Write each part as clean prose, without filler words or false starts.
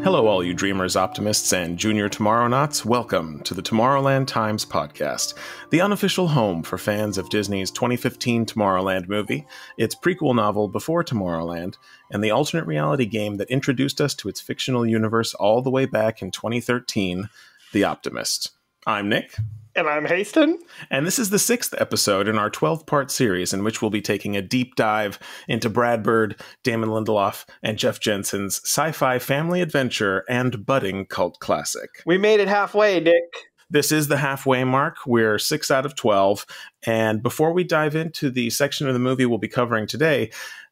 Hello, all you dreamers, optimists, and junior Tomorrownauts. Welcome to the Tomorrowland Times podcast, the unofficial home for fans of Disney's 2015 Tomorrowland movie, its prequel novel Before Tomorrowland, and the alternate reality game that introduced us to its fictional universe all the way back in 2013, The Optimist. I'm Nick. And I'm Haston. And this is the 6th episode in our 12-part series in which we'll be taking a deep dive into Brad Bird, Damon Lindelof, and Jeff Jensen's sci-fi family adventure and budding cult classic. We made it halfway, Nick. This is the halfway mark. We're 6 out of 12. And before we dive into the section of the movie we'll be covering today,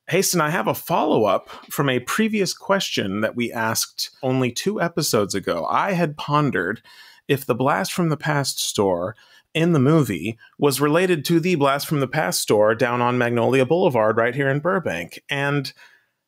Haston, I have a follow-up from a previous question that we asked only 2 episodes ago. I had pondered if the Blast from the Past store in the movie was related to the Blast from the Past store down on Magnolia Boulevard right here in Burbank. And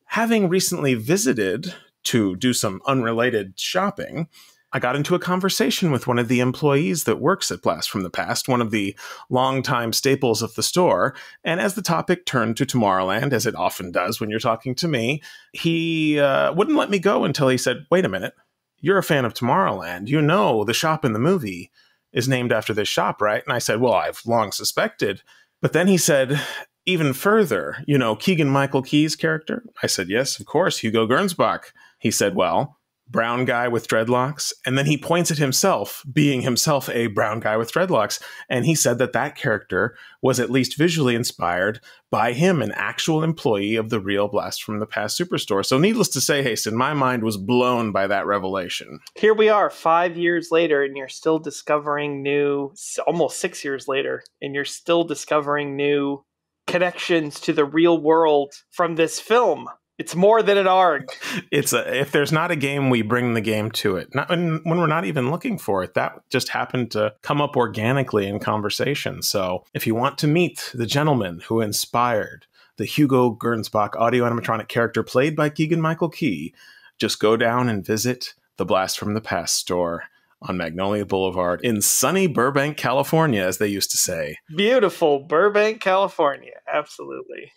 having recently visited to do some unrelated shopping, I got into a conversation with one of the employees that works at Blast from the Past, one of the longtime staples of the store. And as the topic turned to Tomorrowland, as it often does when you're talking to me, he wouldn't let me go until he said, "Wait a minute. You're a fan of Tomorrowland. You know the shop in the movie is named after this shop, right?" And I said, "Well, I've long suspected." But then he said, "Even further, you know Keegan-Michael Key's character?" I said, "Yes, of course, Hugo Gernsback." He said, "Well, brown guy with dreadlocks." And then he points at himself, being himself a brown guy with dreadlocks. And he said that that character was at least visually inspired by him, an actual employee of the real Blast from the Past Superstore. So needless to say, Haston, my mind was blown by that revelation. Here we are 5 years later, and you're still discovering new, almost 6 years later, and you're still discovering new connections to the real world from this film. It's more than an ARG. If there's not a game, we bring the game to it. Not when we're not even looking for it. That just happened to come up organically in conversation. So if you want to meet the gentleman who inspired the Hugo Gernsback audio animatronic character played by Keegan-Michael Key, just go down and visit the Blast from the Past store on Magnolia Boulevard in sunny Burbank, California, as they used to say. Beautiful Burbank, California. Absolutely.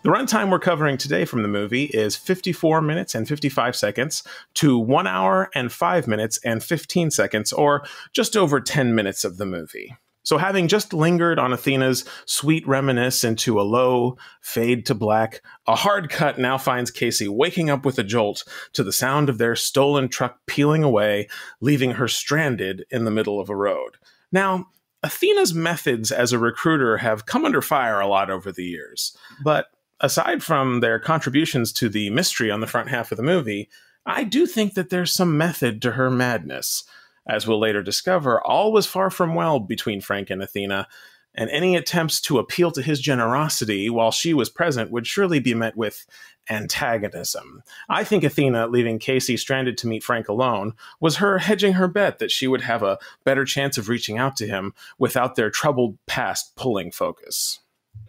The runtime we're covering today from the movie is 54 minutes and 55 seconds to 1 hour and 5 minutes and 15 seconds, or just over 10 minutes of the movie. So having just lingered on Athena's sweet reminisce into a low fade to black, a hard cut now finds Casey waking up with a jolt to the sound of their stolen truck peeling away, leaving her stranded in the middle of a road. Now, Athena's methods as a recruiter have come under fire a lot over the years, but aside from their contributions to the mystery on the front half of the movie, I do think that there's some method to her madness. As we'll later discover, all was far from well between Frank and Athena, and any attempts to appeal to his generosity while she was present would surely be met with antagonism. I think Athena, leaving Casey stranded to meet Frank alone, was her hedging her bet that she would have a better chance of reaching out to him without their troubled past pulling focus.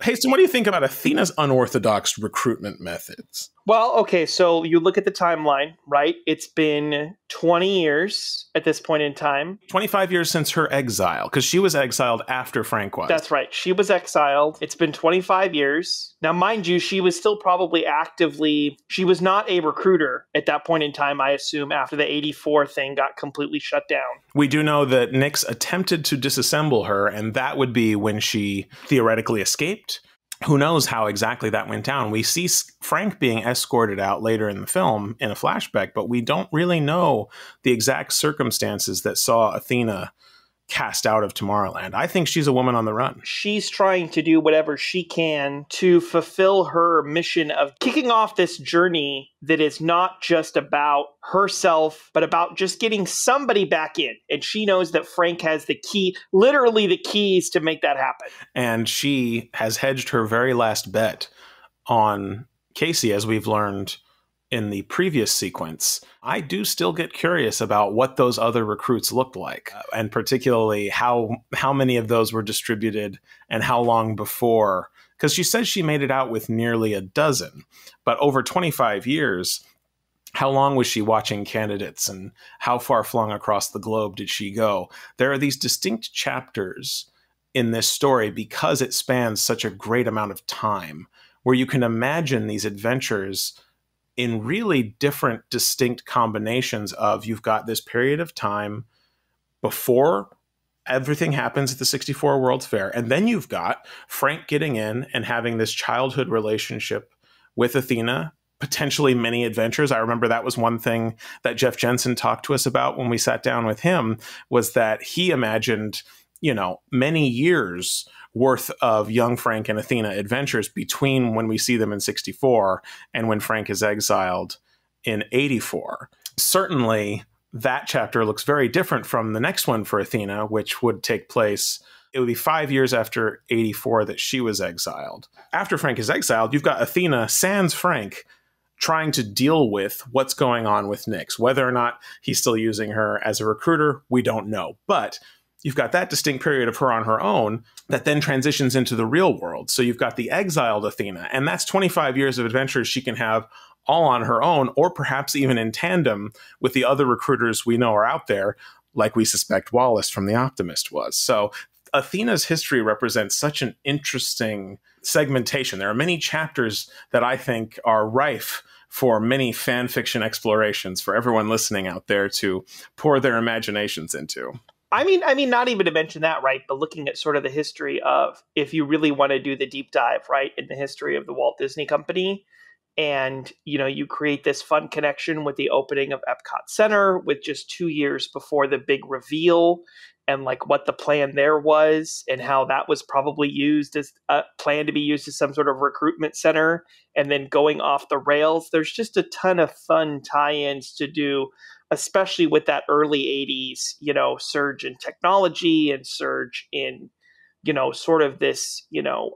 Haston, what do you think about Athena's unorthodox recruitment methods? Well, okay, so you look at the timeline, right? It's been 20 years at this point in time. 25 years since her exile, because she was exiled after Frank was. That's right. She was exiled. It's been 25 years. Now, mind you, she was still probably she was not a recruiter at that point in time, I assume, after the 84 thing got completely shut down. We do know that Nix attempted to disassemble her, and that would be when she theoretically escaped. Who knows how exactly that went down? We see Frank being escorted out later in the film in a flashback, but we don't really know the exact circumstances that saw Athena cast out of Tomorrowland. I think she's a woman on the run. She's trying to do whatever she can to fulfill her mission of kicking off this journey that is not just about herself, but about just getting somebody back in. And she knows that Frank has the key, literally the keys to make that happen. And she has hedged her very last bet on Casey, as we've learned in the previous sequence. I do still get curious about what those other recruits looked like, and particularly how many of those were distributed and how long before. Because she says she made it out with nearly a dozen, but over 25 years, How long was she watching candidates, and how far flung across the globe did she go? There are these distinct chapters in this story because it spans such a great amount of time, where you can imagine these adventures in really different, distinct combinations of, you've got this period of time before everything happens at the 64 World's Fair, and then you've got Frank getting in and having this childhood relationship with Athena, potentially many adventures. I remember that was one thing that Jeff Jensen talked to us about when we sat down with him, was that he imagined, many years worth of young Frank and Athena adventures between when we see them in 64 and when Frank is exiled in 84. Certainly, that chapter looks very different from the next one for Athena, which would take place, it would be 5 years after 84 that she was exiled. After Frank is exiled, you've got Athena sans Frank trying to deal with what's going on with Nyx. Whether or not he's still using her as a recruiter, we don't know. But you've got that distinct period of her on her own that then transitions into the real world. So you've got the exiled Athena, and that's 25 years of adventures she can have all on her own, or perhaps even in tandem with the other recruiters we know are out there, like we suspect Wallace from The Optimist was. So Athena's history represents such an interesting segmentation. There are many chapters that I think are rife for many fan fiction explorations for everyone listening out there to pour their imaginations into. I mean, not even to mention that, right? But looking at sort of the history of, if you really want to do the deep dive, right, in the history of the Walt Disney Company, and, you create this fun connection with the opening of Epcot Center with just 2 years before the big reveal, and like what the plan there was and how that was probably used as a plan to be used as some sort of recruitment center, and then going off the rails. There's just a ton of fun tie-ins to do, especially with that early 80s, surge in technology and surge in, sort of this,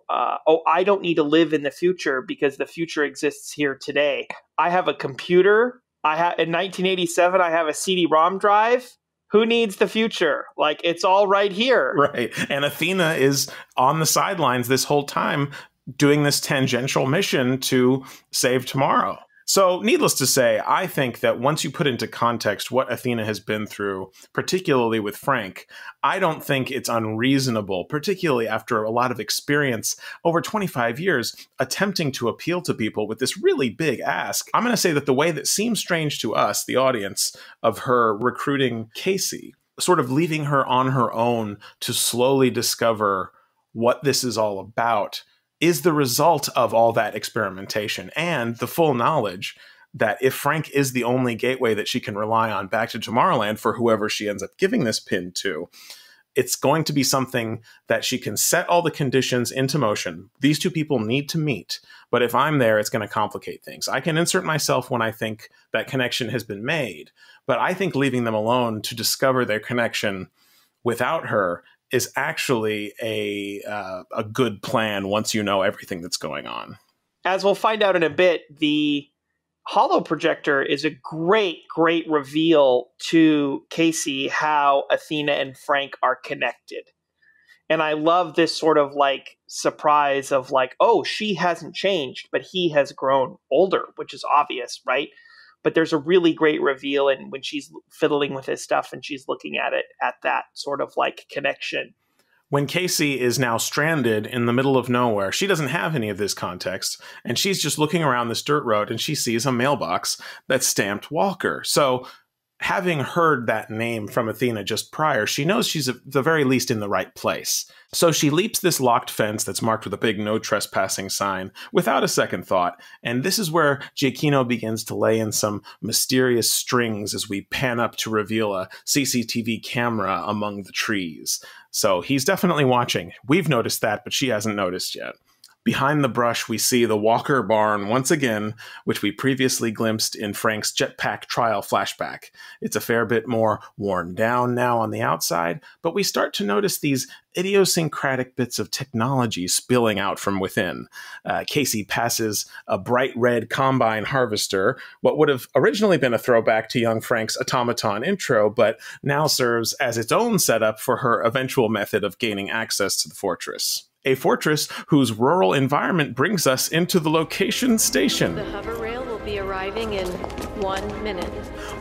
I don't need to live in the future because the future exists here today. I have a computer. In 1987, I have a CD-ROM drive. Who needs the future? Like, it's all right here. Right. And Athena is on the sidelines this whole time doing this tangential mission to save tomorrow. So needless to say, I think that once you put into context what Athena has been through, particularly with Frank, I don't think it's unreasonable, particularly after a lot of experience over 25 years, attempting to appeal to people with this really big ask. I'm going to say that the way that seems strange to us, the audience, of her recruiting Casey, sort of leaving her on her own to slowly discover what this is all about, is the result of all that experimentation and the full knowledge that if Frank is the only gateway that she can rely on back to Tomorrowland for whoever she ends up giving this pin to, it's going to be something that she can set all the conditions into motion. These two people need to meet, but if I'm there, it's going to complicate things. I can insert myself when I think that connection has been made, but I think leaving them alone to discover their connection without her is actually a good plan once you know everything that's going on. As we'll find out in a bit, the holo projector is a great, great reveal to Casey how Athena and Frank are connected. And I love this sort of like surprise of like, oh, she hasn't changed, but he has grown older, which is obvious, right? But there's a really great reveal in when she's fiddling with his stuff and she's looking at it at that sort of like connection. When Casey is now stranded in the middle of nowhere, she doesn't have any of this context, and she's just looking around this dirt road and she sees a mailbox that's stamped Walker. So having heard that name from Athena just prior, she knows she's at the very least in the right place. So she leaps this locked fence that's marked with a big no trespassing sign without a second thought. And this is where Giacchino begins to lay in some mysterious strings as we pan up to reveal a CCTV camera among the trees. So he's definitely watching. We've noticed that, but she hasn't noticed yet. Behind the brush, we see the Walker barn once again, which we previously glimpsed in Frank's jetpack trial flashback. It's a fair bit more worn down now on the outside, but we start to notice these idiosyncratic bits of technology spilling out from within. Casey passes a bright red combine harvester, what would have originally been a throwback to young Frank's automaton intro, but now serves as its own setup for her eventual method of gaining access to the fortress. A fortress whose rural environment brings us into the location station. The hover rail will be arriving in 1 minute.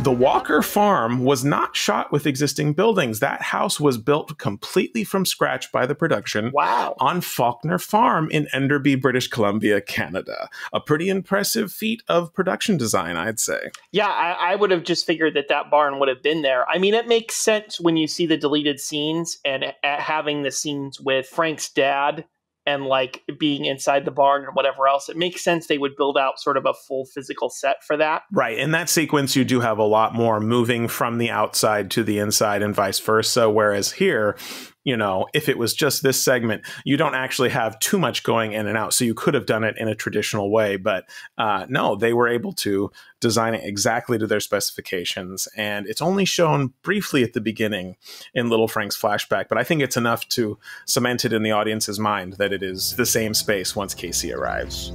The Walker farm was not shot with existing buildings. That house was built completely from scratch by the production on Faulkner Farm in Enderby, British Columbia, Canada. A pretty impressive feat of production design, I'd say. Yeah, I would have just figured that barn would have been there. I mean, it makes sense when you see the deleted scenes and having the scenes with Frank's dad and like being inside the barn and whatever else. It makes sense they would build out sort of a full physical set for that. Right. In that sequence, you do have a lot more moving from the outside to the inside and vice versa. Whereas here, you know, if it was just this segment, you don't actually have too much going in and out. So you could have done it in a traditional way. But no, they were able to design it exactly to their specifications. And it's only shown briefly at the beginning in Little Frank's flashback. But I think it's enough to cement it in the audience's mind that it is the same space once Casey arrives.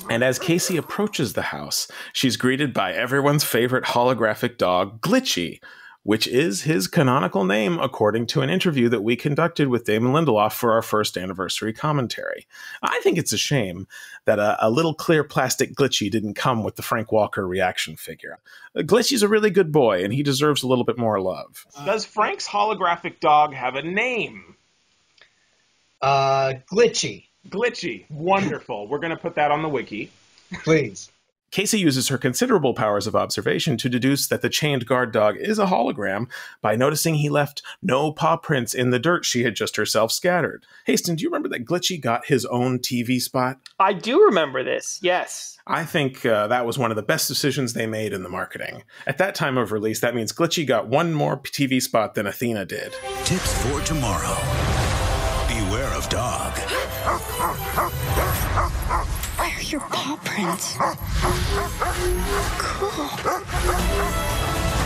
And as Casey approaches the house, she's greeted by everyone's favorite holographic dog, Glitchy, which is his canonical name according to an interview that we conducted with Damon Lindelof for our first anniversary commentary. I think it's a shame that a little clear plastic Glitchy didn't come with the Frank Walker reaction figure. Glitchy's a really good boy, and he deserves a little bit more love. Does Frank's holographic dog have a name? Glitchy. Glitchy. Wonderful. We're going to put that on the wiki. Please. Casey uses her considerable powers of observation to deduce that the chained guard dog is a hologram by noticing he left no paw prints in the dirt she had just herself scattered. Haston, do you remember that Glitchy got his own TV spot? I do remember this, yes. I think that was one of the best decisions they made in the marketing. At that time of release, that means Glitchy got one more TV spot than Athena did. Tips for tomorrow. Beware of dog. Where are your paw prints? Cool.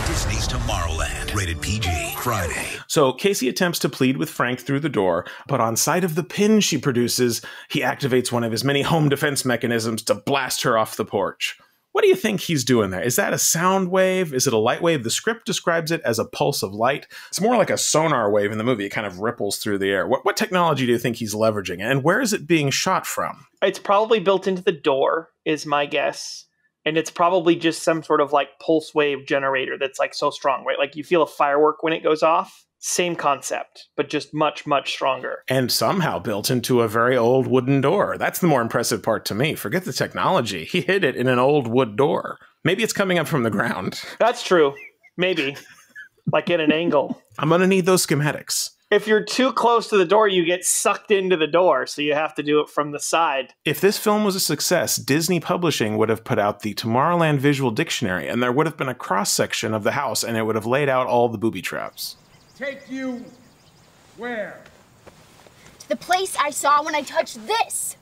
Disney's Tomorrowland. Rated PG. Friday. So Casey attempts to plead with Frank through the door, but on sight of the pin she produces, he activates one of his many home defense mechanisms to blast her off the porch. What do you think he's doing there? Is that a sound wave? Is it a light wave? The script describes it as a pulse of light. It's more like a sonar wave in the movie. It kind of ripples through the air. What technology do you think he's leveraging? And where is it being shot from? It's probably built into the door, is my guess. And it's probably just some sort of like pulse wave generator that's like so strong, right? Like you feel a firework when it goes off. Same concept, but just much, much stronger. And somehow built into a very old wooden door. That's the more impressive part to me. Forget the technology. He hid it in an old wood door. Maybe it's coming up from the ground. That's true. Maybe. Like at an angle. I'm going to need those schematics. If you're too close to the door, you get sucked into the door, so you have to do it from the side. If this film was a success, Disney Publishing would have put out the Tomorrowland Visual Dictionary, and there would have been a cross-section of the house, and it would have laid out all the booby traps. Take you where? To the place I saw when I touched this.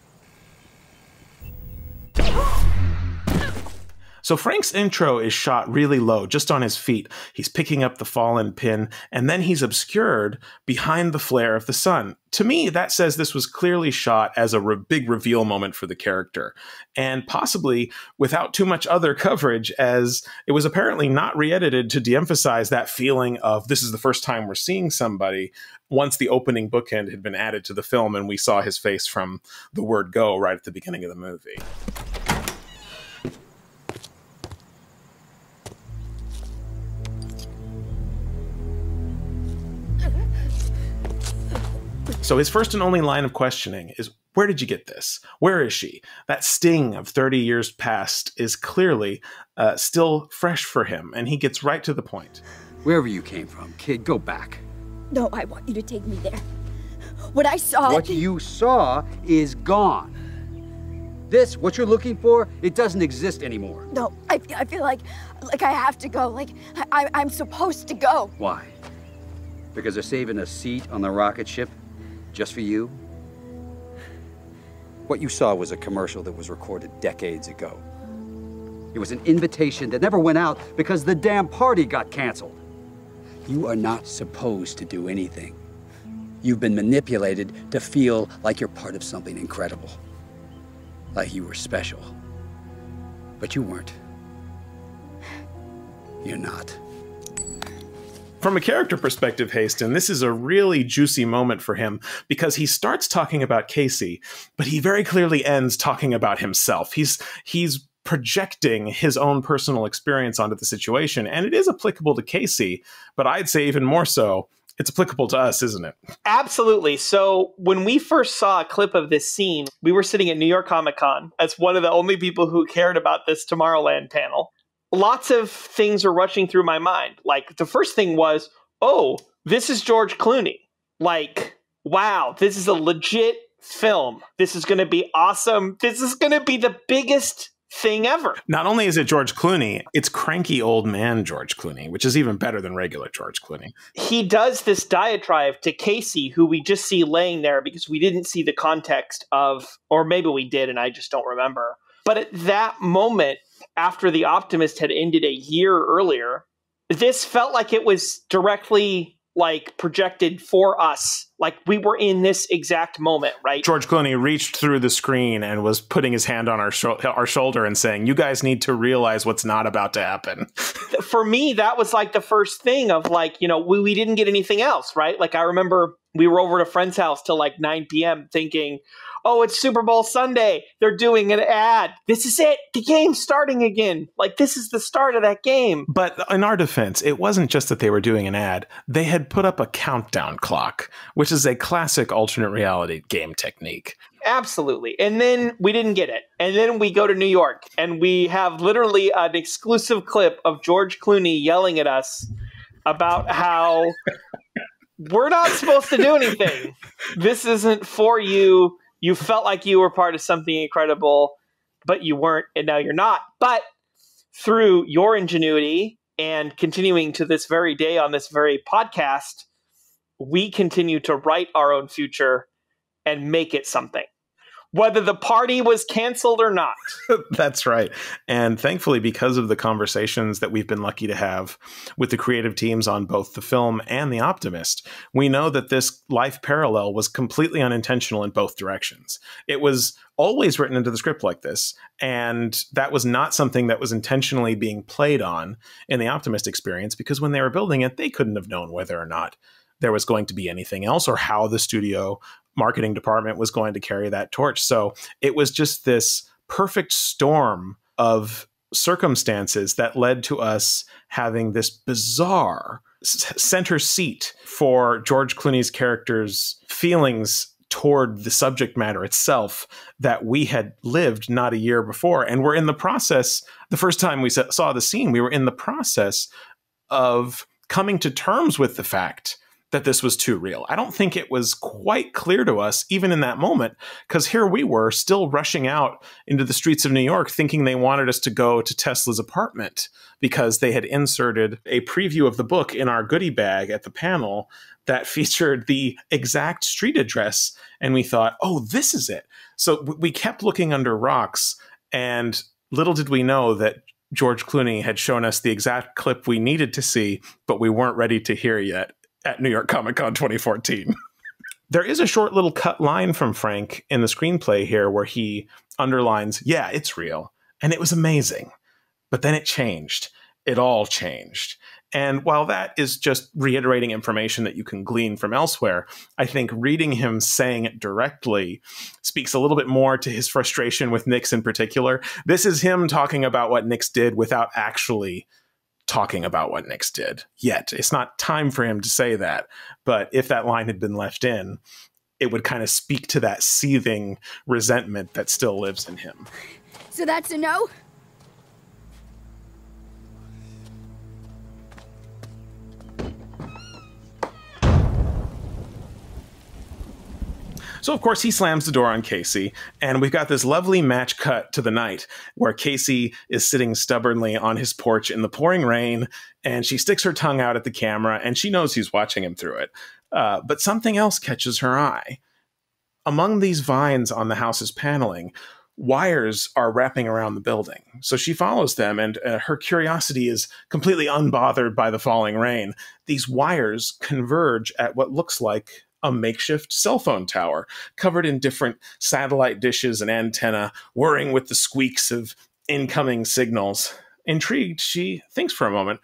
So Frank's intro is shot really low, just on his feet. He's picking up the fallen pin, and then he's obscured behind the flare of the sun. To me, that says this was clearly shot as a big reveal moment for the character, and possibly without too much other coverage, as it was apparently not re-edited to de-emphasize that feeling of this is the first time we're seeing somebody once the opening bookend had been added to the film and we saw his face from the word go right at the beginning of the movie. So his first and only line of questioning is, where did you get this? Where is she? That sting of 30 years past is clearly still fresh for him, and he gets right to the point. Wherever you came from, kid, go back. No, I want you to take me there. What I saw... What you saw is gone. This, what you're looking for, it doesn't exist anymore. No, I feel like I have to go, like I'm supposed to go. Why? Because they're saving a seat on the rocket ship? Just for you? What you saw was a commercial that was recorded decades ago. It was an invitation that never went out because the damn party got canceled. You are not supposed to do anything. You've been manipulated to feel like you're part of something incredible. Like you were special. But you weren't. you're not. From a character perspective, Haston, this is a really juicy moment for him because he starts talking about Casey, but he very clearly ends talking about himself. He's projecting his own personal experience onto the situation, and it is applicable to Casey, but I'd say even more so, it's applicable to us, isn't it? Absolutely. So when we first saw a clip of this scene, we were sitting at New York Comic Con as one of the only people who cared about this Tomorrowland panel. Lots of things were rushing through my mind. Like, the first thing was, oh, this is George Clooney. Like, wow, this is a legit film. This is going to be awesome. This is going to be the biggest thing ever. Not only is it George Clooney, it's cranky old man George Clooney, which is even better than regular George Clooney. He does this diatribe to Casey, who we just see laying there because we didn't see the context of, or maybe we did and I just don't remember. But at that moment, after The Optimist had ended a year earlier, this felt like it was directly like projected for us. Like we were in this exact moment, right? George Clooney reached through the screen and was putting his hand on our shoulder and saying, you guys need to realize what's not about to happen. For me, that was like the first thing of like, you know, we didn't get anything else, right? Like I remember we were over at a friend's house till like 9 p.m. thinking, oh, it's Super Bowl Sunday. They're doing an ad. This is it. The game's starting again. Like, this is the start of that game. But in our defense, it wasn't just that they were doing an ad. They had put up a countdown clock, which is a classic alternate reality game technique. Absolutely. And then we didn't get it. And then we go to New York, and we have literally an exclusive clip of George Clooney yelling at us about how we're not supposed to do anything. This isn't for you. You felt like you were part of something incredible, but you weren't, and now you're not. But through your ingenuity and continuing to this very day on this very podcast, we continue to write our own future and make it something, whether the party was canceled or not. That's right. And thankfully, because of the conversations that we've been lucky to have with the creative teams on both the film and The Optimist, we know that this life parallel was completely unintentional in both directions. It was always written into the script like this, and that was not something that was intentionally being played on in The Optimist experience, because when they were building it, they couldn't have known whether or not there was going to be anything else or how the studio marketing department was going to carry that torch. So it was just this perfect storm of circumstances that led to us having this bizarre center seat for George Clooney's character's feelings toward the subject matter itself that we had lived not a year before. And we're in the process, the first time we saw the scene, we were in the process of coming to terms with the fact that this was too real. I don't think it was quite clear to us, even in that moment, because here we were still rushing out into the streets of New York thinking they wanted us to go to Tesla's apartment because they had inserted a preview of the book in our goodie bag at the panel that featured the exact street address. And we thought, oh, this is it. So we kept looking under rocks, and little did we know that George Clooney had shown us the exact clip we needed to see, but we weren't ready to hear yet at New York Comic Con 2014. There is a short little cut line from Frank in the screenplay here where he underlines, yeah, it's real. And it was amazing. But then it changed. It all changed. And while that is just reiterating information that you can glean from elsewhere, I think reading him saying it directly speaks a little bit more to his frustration with Nix in particular. This is him talking about what Nix did without actually talking about what Nix did yet. It's not time for him to say that. But if that line had been left in, it would kind of speak to that seething resentment that still lives in him. So that's a no? So, of course, he slams the door on Casey, and we've got this lovely match cut to the night where Casey is sitting stubbornly on his porch in the pouring rain, and she sticks her tongue out at the camera, and she knows he's watching him through it. But something else catches her eye. Among these vines on the house's paneling, wires are wrapping around the building. So she follows them, and her curiosity is completely unbothered by the falling rain. These wires converge at what looks like a makeshift cell phone tower covered in different satellite dishes and antenna, whirring with the squeaks of incoming signals. Intrigued, she thinks for a moment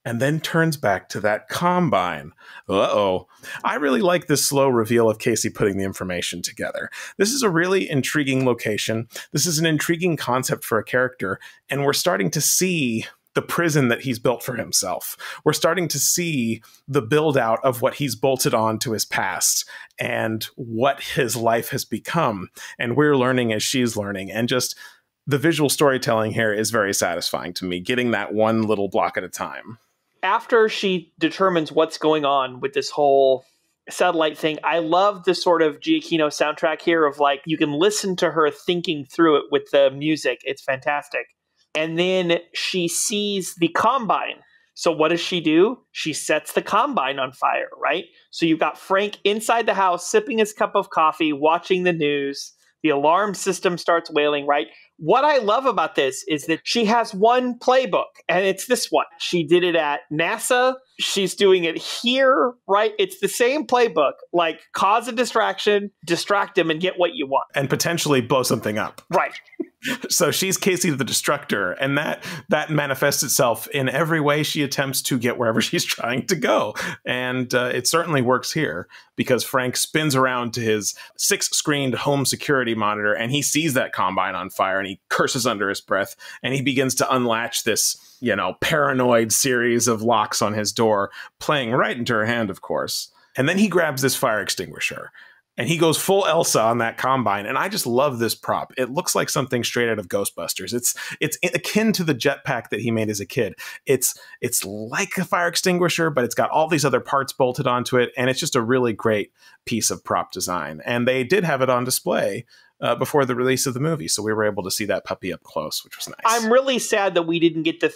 and then turns back to that combine. Uh-oh. I really like this slow reveal of Casey putting the information together. This is a really intriguing location. This is an intriguing concept for a character, and we're starting to see the prison that he's built for himself. We're starting to see the build out of what he's bolted on to his past and what his life has become. And we're learning as she's learning. And just the visual storytelling here is very satisfying to me, getting that one little block at a time. After she determines what's going on with this whole satellite thing, I love the sort of Giacchino soundtrack here of like, you can listen to her thinking through it with the music. It's fantastic. And then she sees the combine. So what does she do? She sets the combine on fire, right? So you've got Frank inside the house, sipping his cup of coffee, watching the news. The alarm system starts wailing, right? What I love about this is that she has one playbook, and it's this one. She did it at NASA. She's doing it here, right? It's the same playbook, like cause a distraction, distract him, and get what you want. And potentially blow something up. Right. So she's Casey the Destructor, and that manifests itself in every way she attempts to get wherever she's trying to go. And it certainly works here, because Frank spins around to his 6-screened home security monitor, and he sees that combine on fire, and he curses under his breath, and he begins to unlatch this, paranoid series of locks on his door, playing right into her hand, of course. And then he grabs this fire extinguisher. And he goes full Elsa on that combine. And I just love this prop. It looks like something straight out of Ghostbusters. It's akin to the jetpack that he made as a kid. It's like a fire extinguisher, but it's got all these other parts bolted onto it. And it's just a really great piece of prop design. And they did have it on display before the release of the movie. So we were able to see that puppy up close, which was nice. I'm really sad that we didn't get the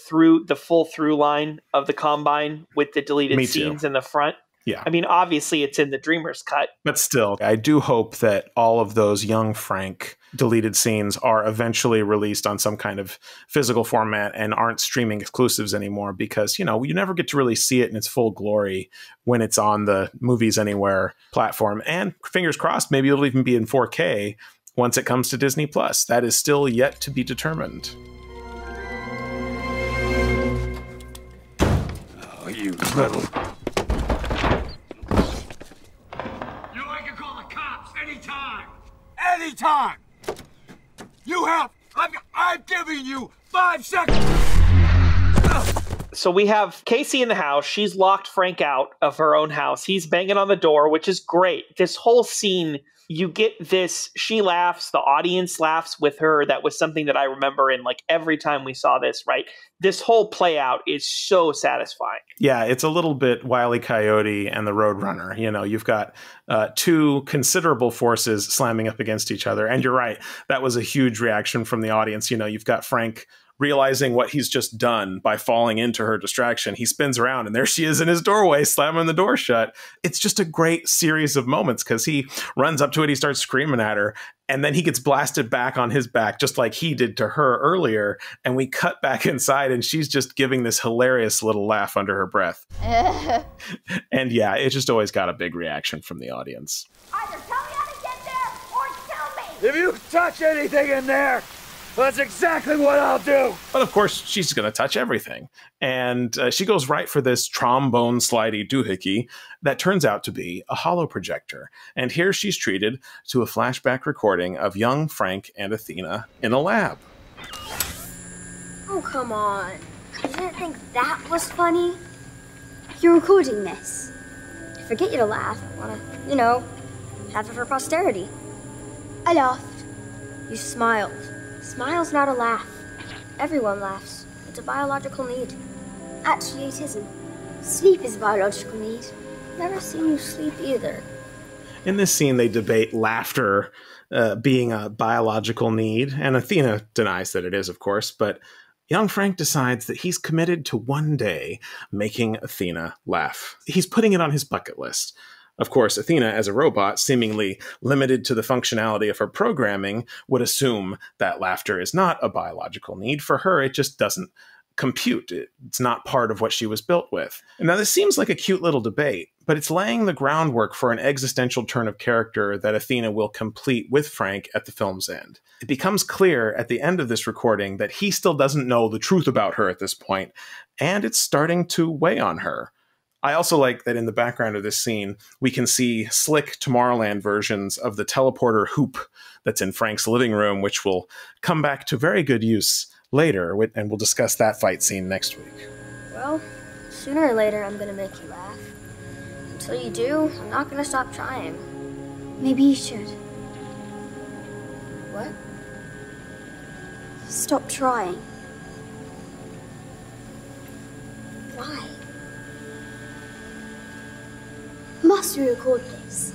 full through line of the combine with the deleted scenes in the front. Yeah. I mean, obviously it's in the Dreamer's cut. But still, I do hope that all of those young Frank deleted scenes are eventually released on some kind of physical format and aren't streaming exclusives anymore, because, you never get to really see it in its full glory when it's on the Movies Anywhere platform. And fingers crossed, maybe it'll even be in 4K once it comes to Disney Plus. That is still yet to be determined. Oh, you little... Anytime! I'm giving you 5 seconds! So we have Casey in the house. She's locked Frank out of her own house. He's banging on the door, which is great. This whole scene, you get this, she laughs, the audience laughs with her. That was something that I remember in like every time we saw this, right? This whole play out is so satisfying. Yeah, it's a little bit Wile E. Coyote and the Roadrunner. You've got two considerable forces slamming up against each other. And you're right, that was a huge reaction from the audience. You've got Frank realizing what he's just done by falling into her distraction. He spins around and there she is in his doorway, slamming the door shut. It's just a great series of moments, because he runs up to it, he starts screaming at her, and then he gets blasted back on his back, just like he did to her earlier. And we cut back inside and she's just giving this hilarious little laugh under her breath. And yeah, it just always got a big reaction from the audience. Either tell me how to get there or tell me! If you touch anything in there, that's exactly what I'll do. But of course, she's going to touch everything. And she goes right for this trombone slidey doohickey that turns out to be a holo projector. And here she's treated to a flashback recording of young Frank and Athena in a lab. Oh, come on. You didn't think that was funny? You're recording this. I forget you to laugh. I want to, have it for posterity. I laughed. You smiled. Smile's not a laugh. Everyone laughs. It's a biological need. Actually, it isn't. Sleep is a biological need. Never seen you sleep either. In this scene, they debate laughter being a biological need, and Athena denies that it is, of course, but young Frank decides that he's committed to one day making Athena laugh. He's putting it on his bucket list. Of course, Athena, as a robot, seemingly limited to the functionality of her programming, would assume that laughter is not a biological need. For her, it just doesn't compute. It's not part of what she was built with. And now this seems like a cute little debate, but it's laying the groundwork for an existential turn of character that Athena will complete with Frank at the film's end. It becomes clear at the end of this recording that he still doesn't know the truth about her at this point, and it's starting to weigh on her. I also like that in the background of this scene, we can see slick Tomorrowland versions of the teleporter hoop that's in Frank's living room, which will come back to very good use later, and we'll discuss that fight scene next week. Well, sooner or later I'm gonna make you laugh. Until you do, I'm not gonna stop trying. Maybe you should. What? Stop trying. Why? Must we record this?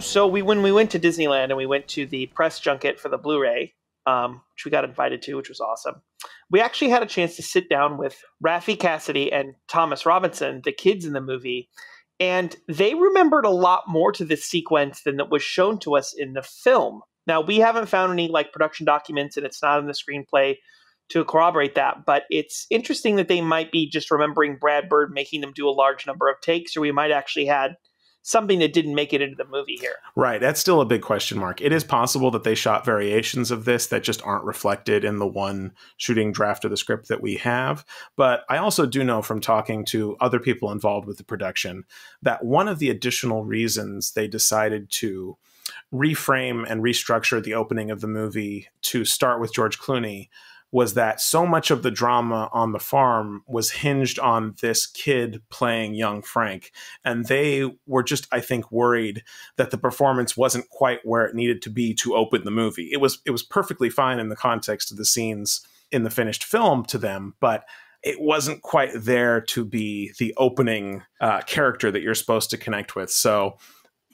So when we went to Disneyland and we went to the press junket for the Blu-ray, which we got invited to, which was awesome, we actually had a chance to sit down with Raffi Cassidy and Thomas Robinson, the kids in the movie, and they remembered a lot more to this sequence than that was shown to us in the film. Now, we haven't found any production documents, and it's not in the screenplay to corroborate that, but it's interesting that they might be just remembering Brad Bird making them do a large number of takes, or we might actually had something that didn't make it into the movie here. Right. That's still a big question mark. It is possible that they shot variations of this that just aren't reflected in the one shooting draft of the script that we have. But I also do know from talking to other people involved with the production that one of the additional reasons they decided to reframe and restructure the opening of the movie to start with George Clooney was that so much of the drama on the farm was hinged on this kid playing young Frank. And they were just, I think, worried that the performance wasn't quite where it needed to be to open the movie. It was perfectly fine in the context of the scenes in the finished film to them, but it wasn't quite there to be the opening character that you're supposed to connect with. So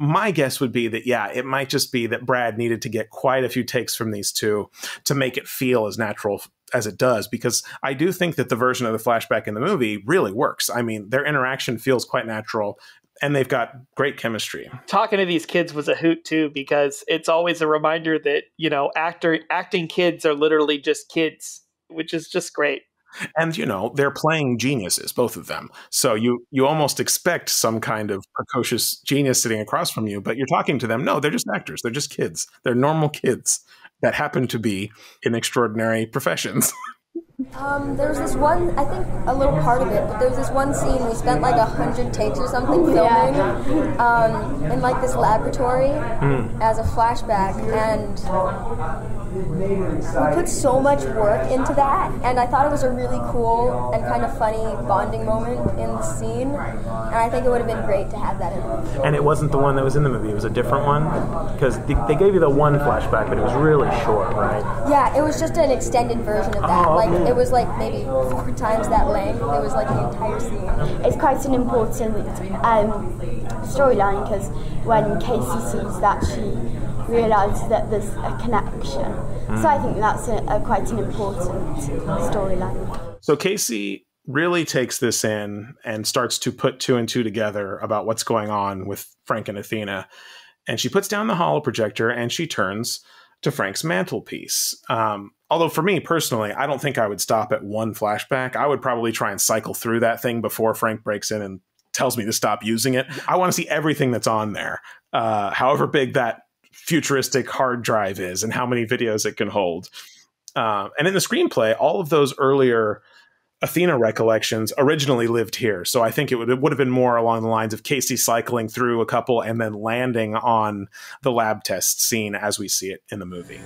my guess would be that, yeah, it might just be that Brad needed to get quite a few takes from these two to make it feel as natural as it does, because I do think that the version of the flashback in the movie really works. I mean, their interaction feels quite natural, and they've got great chemistry. Talking to these kids was a hoot, too, because it's always a reminder that, acting kids are literally just kids, which is just great. And, they're playing geniuses, both of them. So you almost expect some kind of precocious genius sitting across from you, but you're talking to them. No, they're just actors. They're just kids. They're normal kids that happen to be in extraordinary professions. There was this one, I think a little part of it, but there was this one scene we spent 100 takes or something filming in this laboratory as a flashback, and we put so much work into that, and I thought it was a really cool and kind of funny bonding moment in the scene, and I think it would have been great to have that in the movie. And it wasn't the one that was in the movie, it was a different one? Because they gave you the one flashback, but it was really short, right? Yeah, it was just an extended version of that. It was maybe 4 times that length. It was the entire scene. It's quite an important storyline, because when Casey sees that, she realises that there's a connection. So I think that's quite an important storyline. So Casey really takes this in and starts to put 2 and 2 together about what's going on with Frank and Athena. And she puts down the holoprojector and she turns to Frank's mantelpiece. Although for me personally, I don't think I would stop at one flashback. I would probably try and cycle through that thing before Frank breaks in and tells me to stop using it. I want to see everything that's on there, however big that futuristic hard drive is and how many videos it can hold. And in the screenplay, all of those earlier Athena recollections originally lived here. So I think it would have been more along the lines of Casey cycling through a couple and then landing on the lab test scene as we see it in the movie.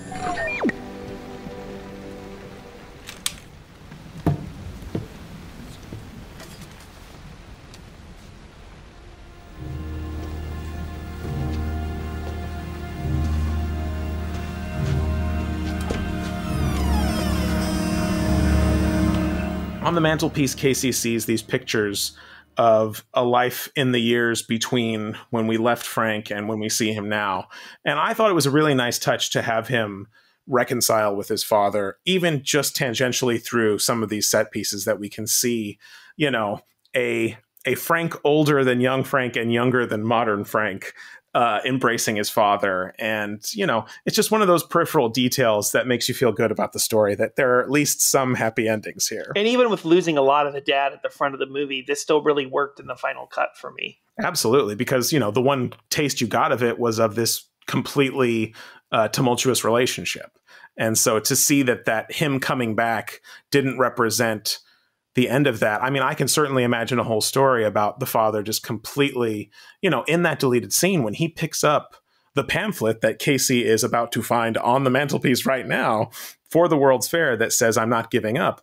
On the mantelpiece, Casey sees these pictures of a life in the years between when we left Frank and when we see him now. And I thought it was a really nice touch to have him reconcile with his father, even just tangentially through some of these set pieces that we can see, a Frank older than young Frank and younger than modern Frank embracing his father. And, it's just one of those peripheral details that makes you feel good about the story, that there are at least some happy endings here. And even with losing a lot of the dad at the front of the movie, this still really worked in the final cut for me. Absolutely. Because, the one taste you got of it was of this completely tumultuous relationship. And so to see that him coming back didn't represent the end of that. I mean, I can certainly imagine a whole story about the father just completely, in that deleted scene when he picks up the pamphlet that Casey is about to find on the mantelpiece right now for the World's Fair that says, "I'm not giving up."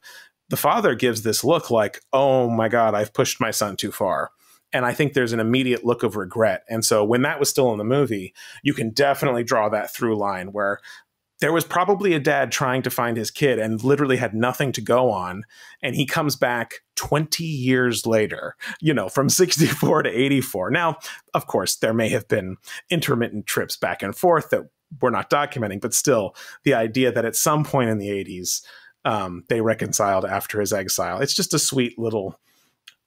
The father gives this look like, "Oh my God, I've pushed my son too far." And I think there's an immediate look of regret. And so when that was still in the movie, you can definitely draw that through line where there was probably a dad trying to find his kid and literally had nothing to go on. And he comes back 20 years later, from 64 to 84. Now, of course, there may have been intermittent trips back and forth that we're not documenting, but still the idea that at some point in the 80s, they reconciled after his exile. It's just a sweet little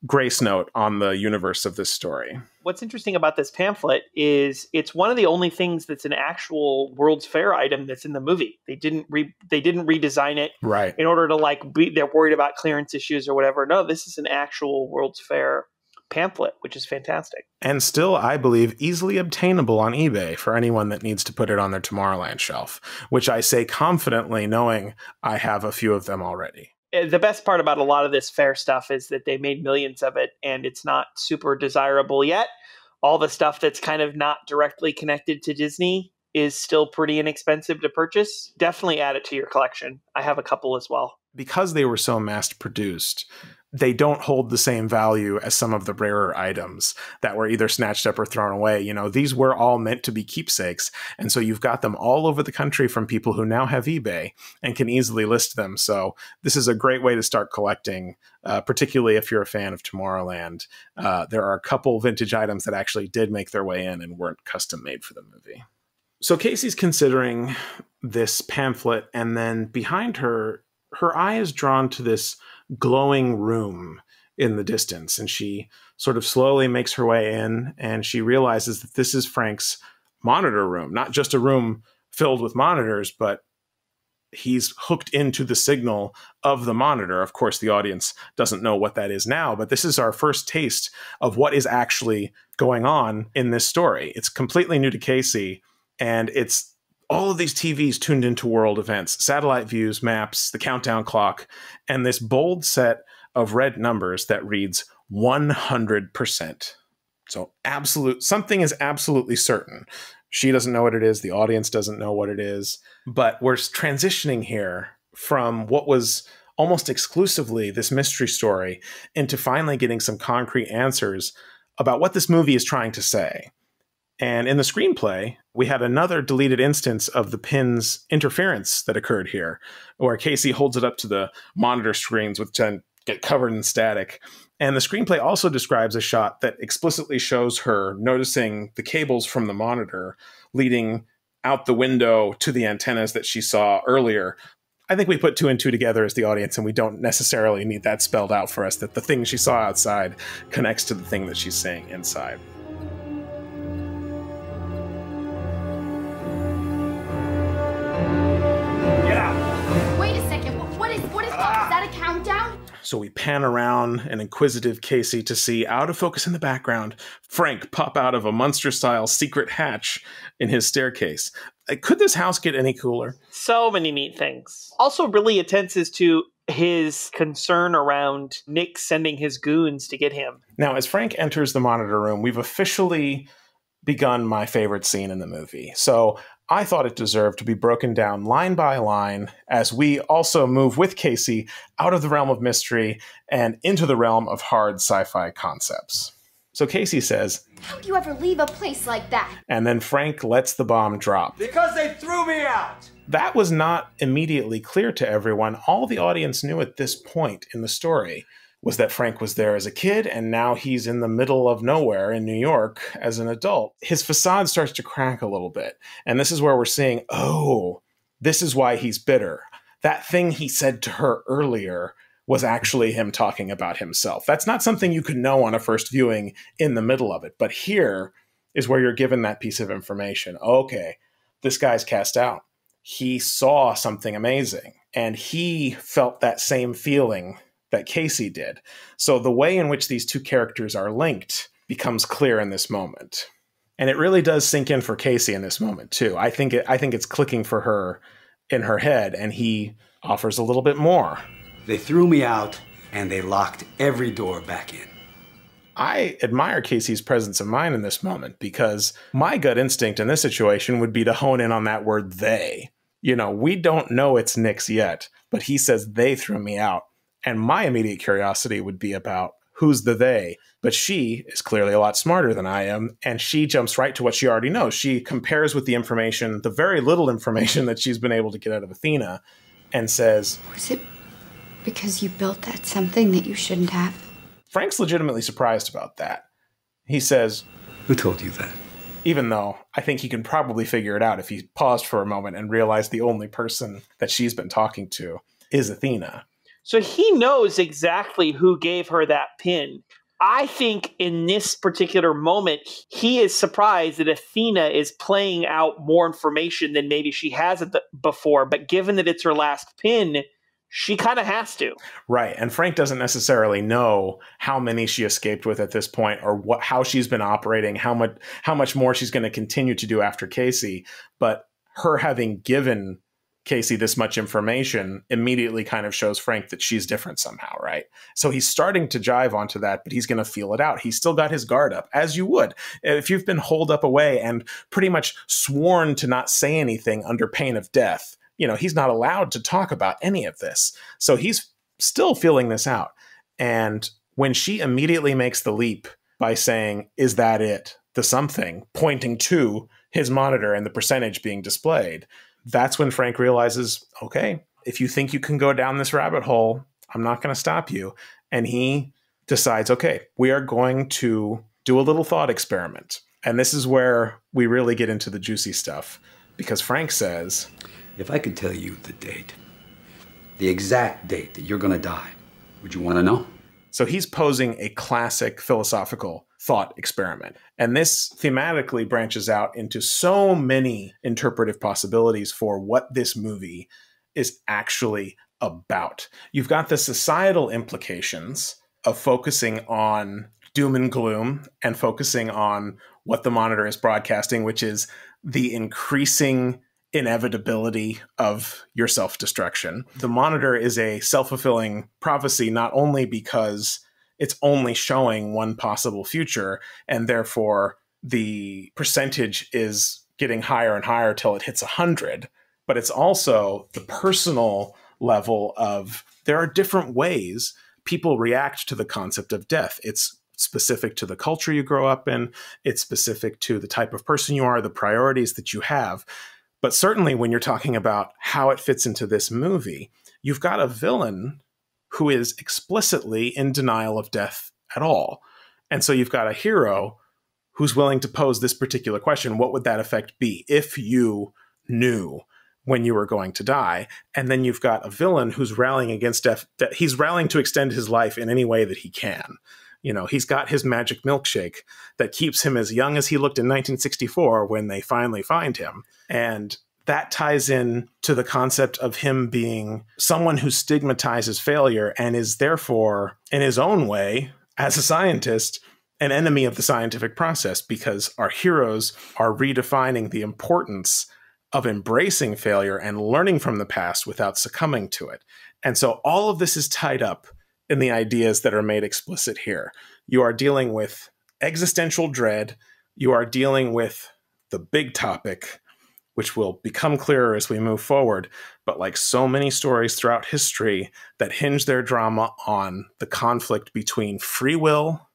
grace note on the universe of this story. What's interesting about this pamphlet is it's one of the only things that's an actual World's Fair item that's in the movie. They didn't redesign it right in order to they're worried about clearance issues or whatever. No, this is an actual World's Fair pamphlet, which is fantastic. And still, I believe, easily obtainable on eBay for anyone that needs to put it on their Tomorrowland shelf, which I say confidently knowing I have a few of them already. The best part about a lot of this fair stuff is that they made millions of it and it's not super desirable yet. All the stuff that's kind of not directly connected to Disney is still pretty inexpensive to purchase. Definitely add it to your collection. I have a couple as well. Because they were so mass produced, they don't hold the same value as some of the rarer items that were either snatched up or thrown away. These were all meant to be keepsakes. And so you've got them all over the country from people who now have eBay and can easily list them. So this is a great way to start collecting, particularly if you're a fan of Tomorrowland. There are a couple vintage items that actually did make their way in and weren't custom made for the movie. So Casey's considering this pamphlet, and then behind her eye is drawn to this glowing room in the distance, and she sort of slowly makes her way in, and she realizes that this is Frank's monitor room, not just a room filled with monitors, but he's hooked into the signal of the monitor. Of course, the audience doesn't know what that is now, but this is our first taste of what is actually going on in this story. It's completely new to Casey, and it's all of these TVs tuned into world events, satellite views, maps, the countdown clock, and this bold set of red numbers that reads 100%. So something is absolutely certain. She doesn't know what it is. The audience doesn't know what it is. But we're transitioning here from what was almost exclusively this mystery story into finally getting some concrete answers about what this movie is trying to say. And in the screenplay, we had another deleted instance of the pin's interference that occurred here, where Casey holds it up to the monitor screens, which then get covered in static. And the screenplay also describes a shot that explicitly shows her noticing the cables from the monitor leading out the window to the antennas that she saw earlier. I think we put two and two together as the audience, and we don't necessarily need that spelled out for us, that the thing she saw outside connects to the thing that she's seeing inside. So we pan around an inquisitive Casey to see, out of focus in the background, Frank pop out of a Munster-style secret hatch in his staircase. Could this house get any cooler? So many neat things. Also really attenses to his concern around Nick sending his goons to get him. Now, as Frank enters the monitor room, we've officially begun my favorite scene in the movie. So I thought it deserved to be broken down line by line as we also move with Casey out of the realm of mystery and into the realm of hard sci-fi concepts. So Casey says, "How'd you ever leave a place like that?" And then Frank lets the bomb drop. "Because they threw me out!" That was not immediately clear to everyone. All the audience knew at this point in the story was that Frank was there as a kid, and now he's in the middle of nowhere in New York as an adult. His facade starts to crack a little bit. And this is where we're seeing, oh, this is why he's bitter. That thing he said to her earlier was actually him talking about himself. That's not something you could know on a first viewing in the middle of it. But here, is where you're given that piece of information. Okay, this guy's cast out. He saw something amazing, and he felt that same feeling that Casey did. So the way in which these two characters are linked becomes clear in this moment. And it really does sink in for Casey in this moment, too. I think it's clicking for her in her head, and he offers a little bit more. They threw me out, and they locked every door back in. I admire Casey's presence of mind in this moment, because my gut instinct in this situation would be to hone in on that word they. You know, we don't know it's Nick's yet, but he says they threw me out. And my immediate curiosity would be about who's the they. But she is clearly a lot smarter than I am, and she jumps right to what she already knows. She compares with the information, the very little information that she's been able to get out of Athena, and says, Was it because you built that something that you shouldn't have? Frank's legitimately surprised about that. He says, Who told you that? Even though I think he can probably figure it out if he paused for a moment and realized the only person that she's been talking to is Athena. So he knows exactly who gave her that pin. I think in this particular moment, he is surprised that Athena is playing out more information than maybe she has before. But given that it's her last pin, she kind of has to. Right. And Frank doesn't necessarily know how many she escaped with at this point, or how she's been operating, how much more she's going to continue to do after Casey. But her having given Casey this much information immediately kind of shows Frank that she's different somehow, right? So he's starting to jive onto that, but he's going to feel it out. He's still got his guard up, as you would. If you've been holed up away and pretty much sworn to not say anything under pain of death, you know, he's not allowed to talk about any of this. So he's still feeling this out. And when she immediately makes the leap by saying, is that it? The something, pointing to his monitor and the percentage being displayed, that's when Frank realizes, okay, if you think you can go down this rabbit hole, I'm not going to stop you. And he decides, okay, we are going to do a little thought experiment. And this is where we really get into the juicy stuff, because Frank says, if I could tell you the date, the exact date that you're going to die, would you want to know? So he's posing a classic philosophical thought experiment. And this thematically branches out into so many interpretive possibilities for what this movie is actually about. You've got the societal implications of focusing on doom and gloom and focusing on what the monitor is broadcasting, which is the increasing inevitability of your self-destruction. The monitor is a self-fulfilling prophecy, not only because it's only showing one possible future, and therefore the percentage is getting higher and higher till it hits 100, but it's also the personal level of there are different ways people react to the concept of death. It's specific to the culture you grow up in. It's specific to the type of person you are, the priorities that you have. But certainly when you're talking about how it fits into this movie, you've got a villain who is explicitly in denial of death at all. And so you've got a hero who's willing to pose this particular question. What would that effect be if you knew when you were going to die? And then you've got a villain who's rallying against death. He's rallying to extend his life in any way that he can. You know, he's got his magic milkshake that keeps him as young as he looked in 1964 when they finally find him. And that ties in to the concept of him being someone who stigmatizes failure and is therefore, in his own way, as a scientist, an enemy of the scientific process, because our heroes are redefining the importance of embracing failure and learning from the past without succumbing to it. And so all of this is tied up in the ideas that are made explicit here. You are dealing with existential dread. You are dealing with the big topic, which will become clearer as we move forward. But like so many stories throughout history that hinge their drama on the conflict between free will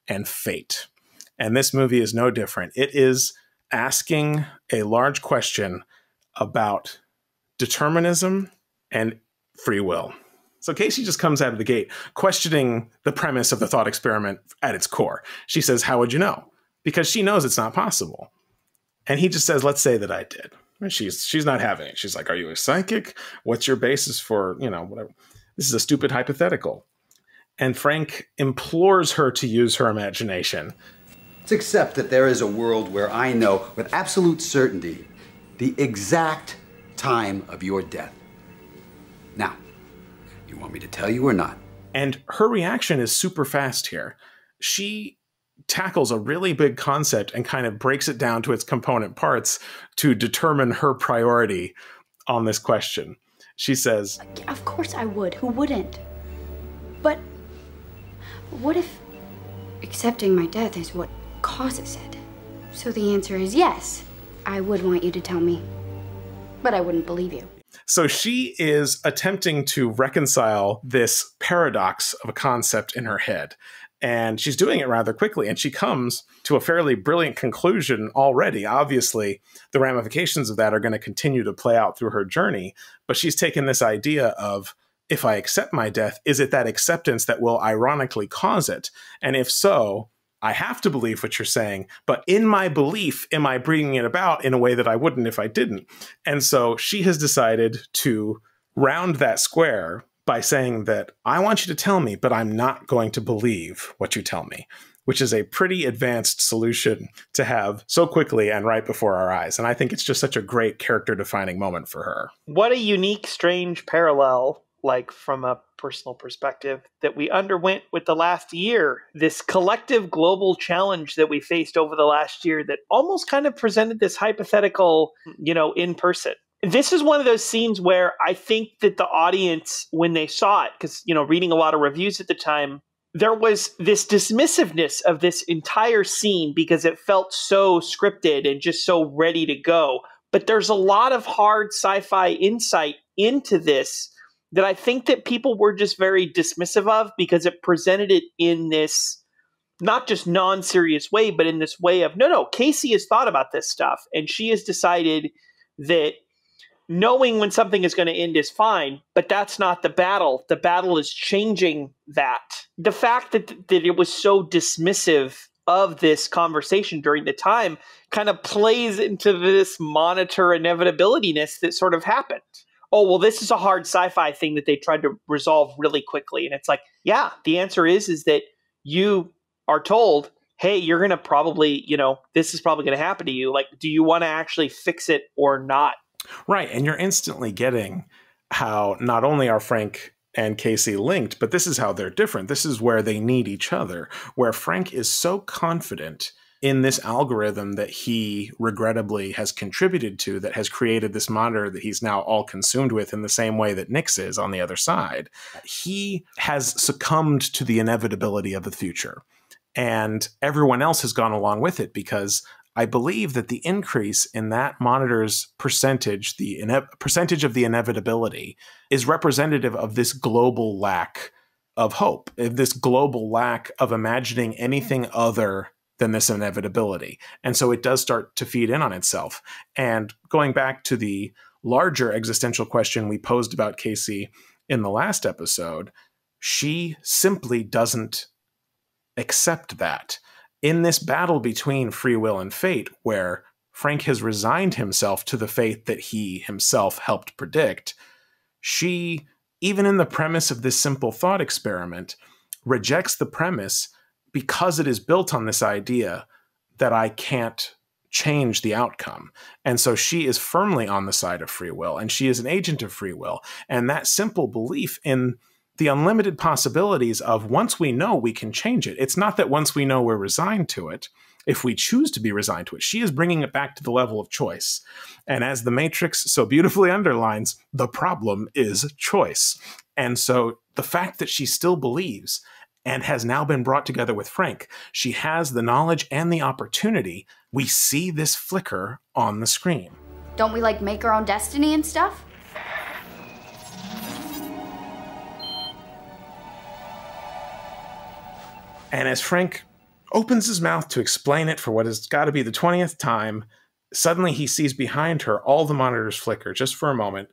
and fate. And this movie is no different. It is asking a large question about determinism and free will. So Casey just comes out of the gate questioning the premise of the thought experiment at its core. She says, how would you know? Because she knows it's not possible. And he just says, let's say that I did. And she's not having it. She's like, are you a psychic? What's your basis for, whatever? This is a stupid hypothetical. And Frank implores her to use her imagination. Let's accept that there is a world where I know with absolute certainty the exact time of your death. Now, you want me to tell you or not? And her reaction is super fast here. She tackles a really big concept and kind of breaks it down to its component parts to determine her priority on this question. She says, Of course I would. Who wouldn't? But what if accepting my death is what causes it? So the answer is yes. I would want you to tell me, but I wouldn't believe you. So she is attempting to reconcile this paradox of a concept in her head. And she's doing it rather quickly. And she comes to a fairly brilliant conclusion already. Obviously, the ramifications of that are going to continue to play out through her journey. But she's taken this idea of, if I accept my death, is it that acceptance that will ironically cause it? And if so, I have to believe what you're saying, but in my belief, am I bringing it about in a way that I wouldn't if I didn't? And so she has decided to round that square by saying that I want you to tell me, but I'm not going to believe what you tell me, which is a pretty advanced solution to have so quickly and right before our eyes. And I think it's just such a great character-defining moment for her. What a unique, strange parallel, like from a personal perspective, that we underwent with the last year. This collective global challenge that we faced over the last year that almost kind of presented this hypothetical, in person. This is one of those scenes where I think that the audience, when they saw it, because, reading a lot of reviews at the time, there was this dismissiveness of this entire scene because it felt so scripted and just so ready to go. But there's a lot of hard sci-fi insight into this that I think that people were just very dismissive of because it presented it in this not just non-serious way, but in this way of, no, Casey has thought about this stuff and she has decided that knowing when something is going to end is fine, but that's not the battle. The battle is changing that. The fact that it was so dismissive of this conversation during the time kind of plays into this monitor inevitability-ness that sort of happened. Oh, well, this is a hard sci-fi thing that they tried to resolve really quickly. And it's like, yeah, the answer is that you are told, hey, you're going to probably, this is probably going to happen to you. Like, do you want to actually fix it or not? Right. And you're instantly getting how not only are Frank and Casey linked, but this is how they're different. This is where they need each other, where Frank is so confident in this algorithm that he regrettably has contributed to, that has created this monitor that he's now all consumed with in the same way that Nix is on the other side. He has succumbed to the inevitability of the future. And everyone else has gone along with it because I believe that the increase in that monitor's percentage, percentage of the inevitability, is representative of this global lack of hope, this global lack of imagining anything other than this inevitability. And so it does start to feed in on itself. And going back to the larger existential question we posed about Casey in the last episode, she simply doesn't accept that. In this battle between free will and fate, where Frank has resigned himself to the fate that he himself helped predict, she, even in the premise of this simple thought experiment, rejects the premise because it is built on this idea that I can't change the outcome. And so she is firmly on the side of free will, and she is an agent of free will. And that simple belief in the unlimited possibilities of once we know, we can change it. It's not that once we know, we're resigned to it. If we choose to be resigned to it, she is bringing it back to the level of choice. And as the Matrix so beautifully underlines, the problem is choice. And so the fact that she still believes and has now been brought together with Frank, she has the knowledge and the opportunity. We see this flicker on the screen. Don't we make our own destiny and stuff? And as Frank opens his mouth to explain it for what has got to be the 20th time, suddenly he sees behind her all the monitors flicker just for a moment.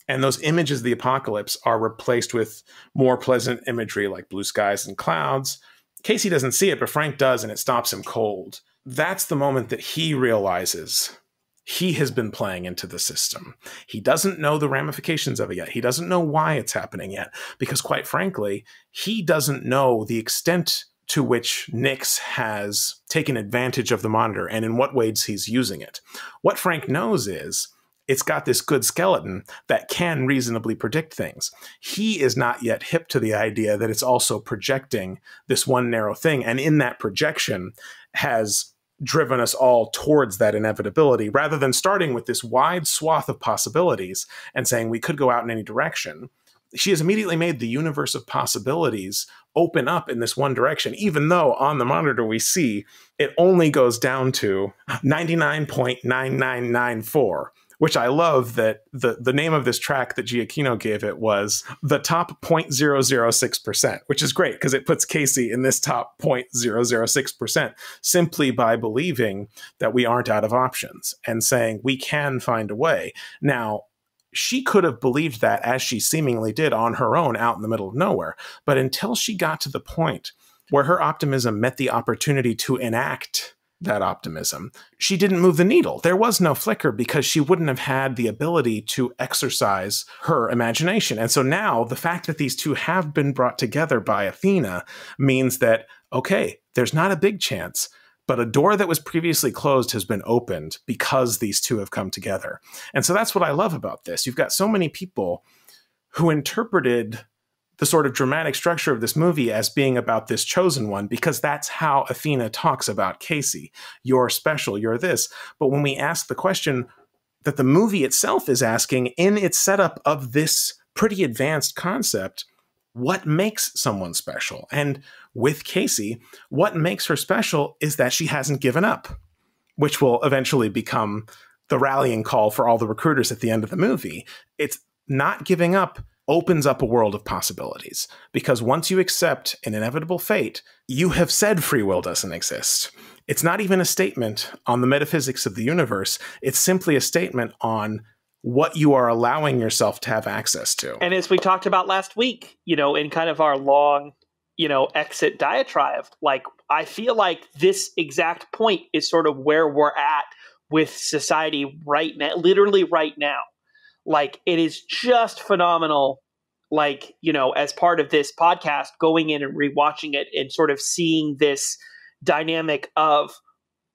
And those images of the apocalypse are replaced with more pleasant imagery like blue skies and clouds. Casey doesn't see it, but Frank does, and it stops him cold. That's the moment that he realizes he has been playing into the system. He doesn't know the ramifications of it yet. He doesn't know why it's happening yet, because quite frankly, he doesn't know the extent to which Nix has taken advantage of the monitor and in what ways he's using it. What Frank knows is it's got this good skeleton that can reasonably predict things. He is not yet hip to the idea that it's also projecting this one narrow thing, and in that projection has driven us all towards that inevitability, rather than starting with this wide swath of possibilities and saying we could go out in any direction. She has immediately made the universe of possibilities open up in this one direction, even though on the monitor we see it only goes down to 99.9994, which I love that the name of this track that Giacchino gave it was the top 0.006%, which is great because it puts Casey in this top 0.006% simply by believing that we aren't out of options and saying we can find a way. Now, she could have believed that, as she seemingly did on her own out in the middle of nowhere. But until she got to the point where her optimism met the opportunity to enact that optimism, she didn't move the needle. There was no flicker because she wouldn't have had the ability to exercise her imagination. And so now the fact that these two have been brought together by Athena means that, okay, there's not a big chance, but a door that was previously closed has been opened because these two have come together. And so that's what I love about this. You've got so many people who interpreted the sort of dramatic structure of this movie as being about this chosen one, because that's how Athena talks about Casey. You're special, you're this. But when we ask the question that the movie itself is asking in its setup of this pretty advanced concept, what makes someone special? And with Casey, what makes her special is that she hasn't given up, which will eventually become the rallying call for all the recruiters at the end of the movie. It's not giving up opens up a world of possibilities, because once you accept an inevitable fate, you have said free will doesn't exist. It's not even a statement on the metaphysics of the universe. It's simply a statement on what you are allowing yourself to have access to. And as we talked about last week, in kind of our long, exit diatribe, like, I feel like this exact point is sort of where we're at with society right now, literally right now. Like, it is just phenomenal, like, as part of this podcast, going in and rewatching it and sort of seeing this dynamic of,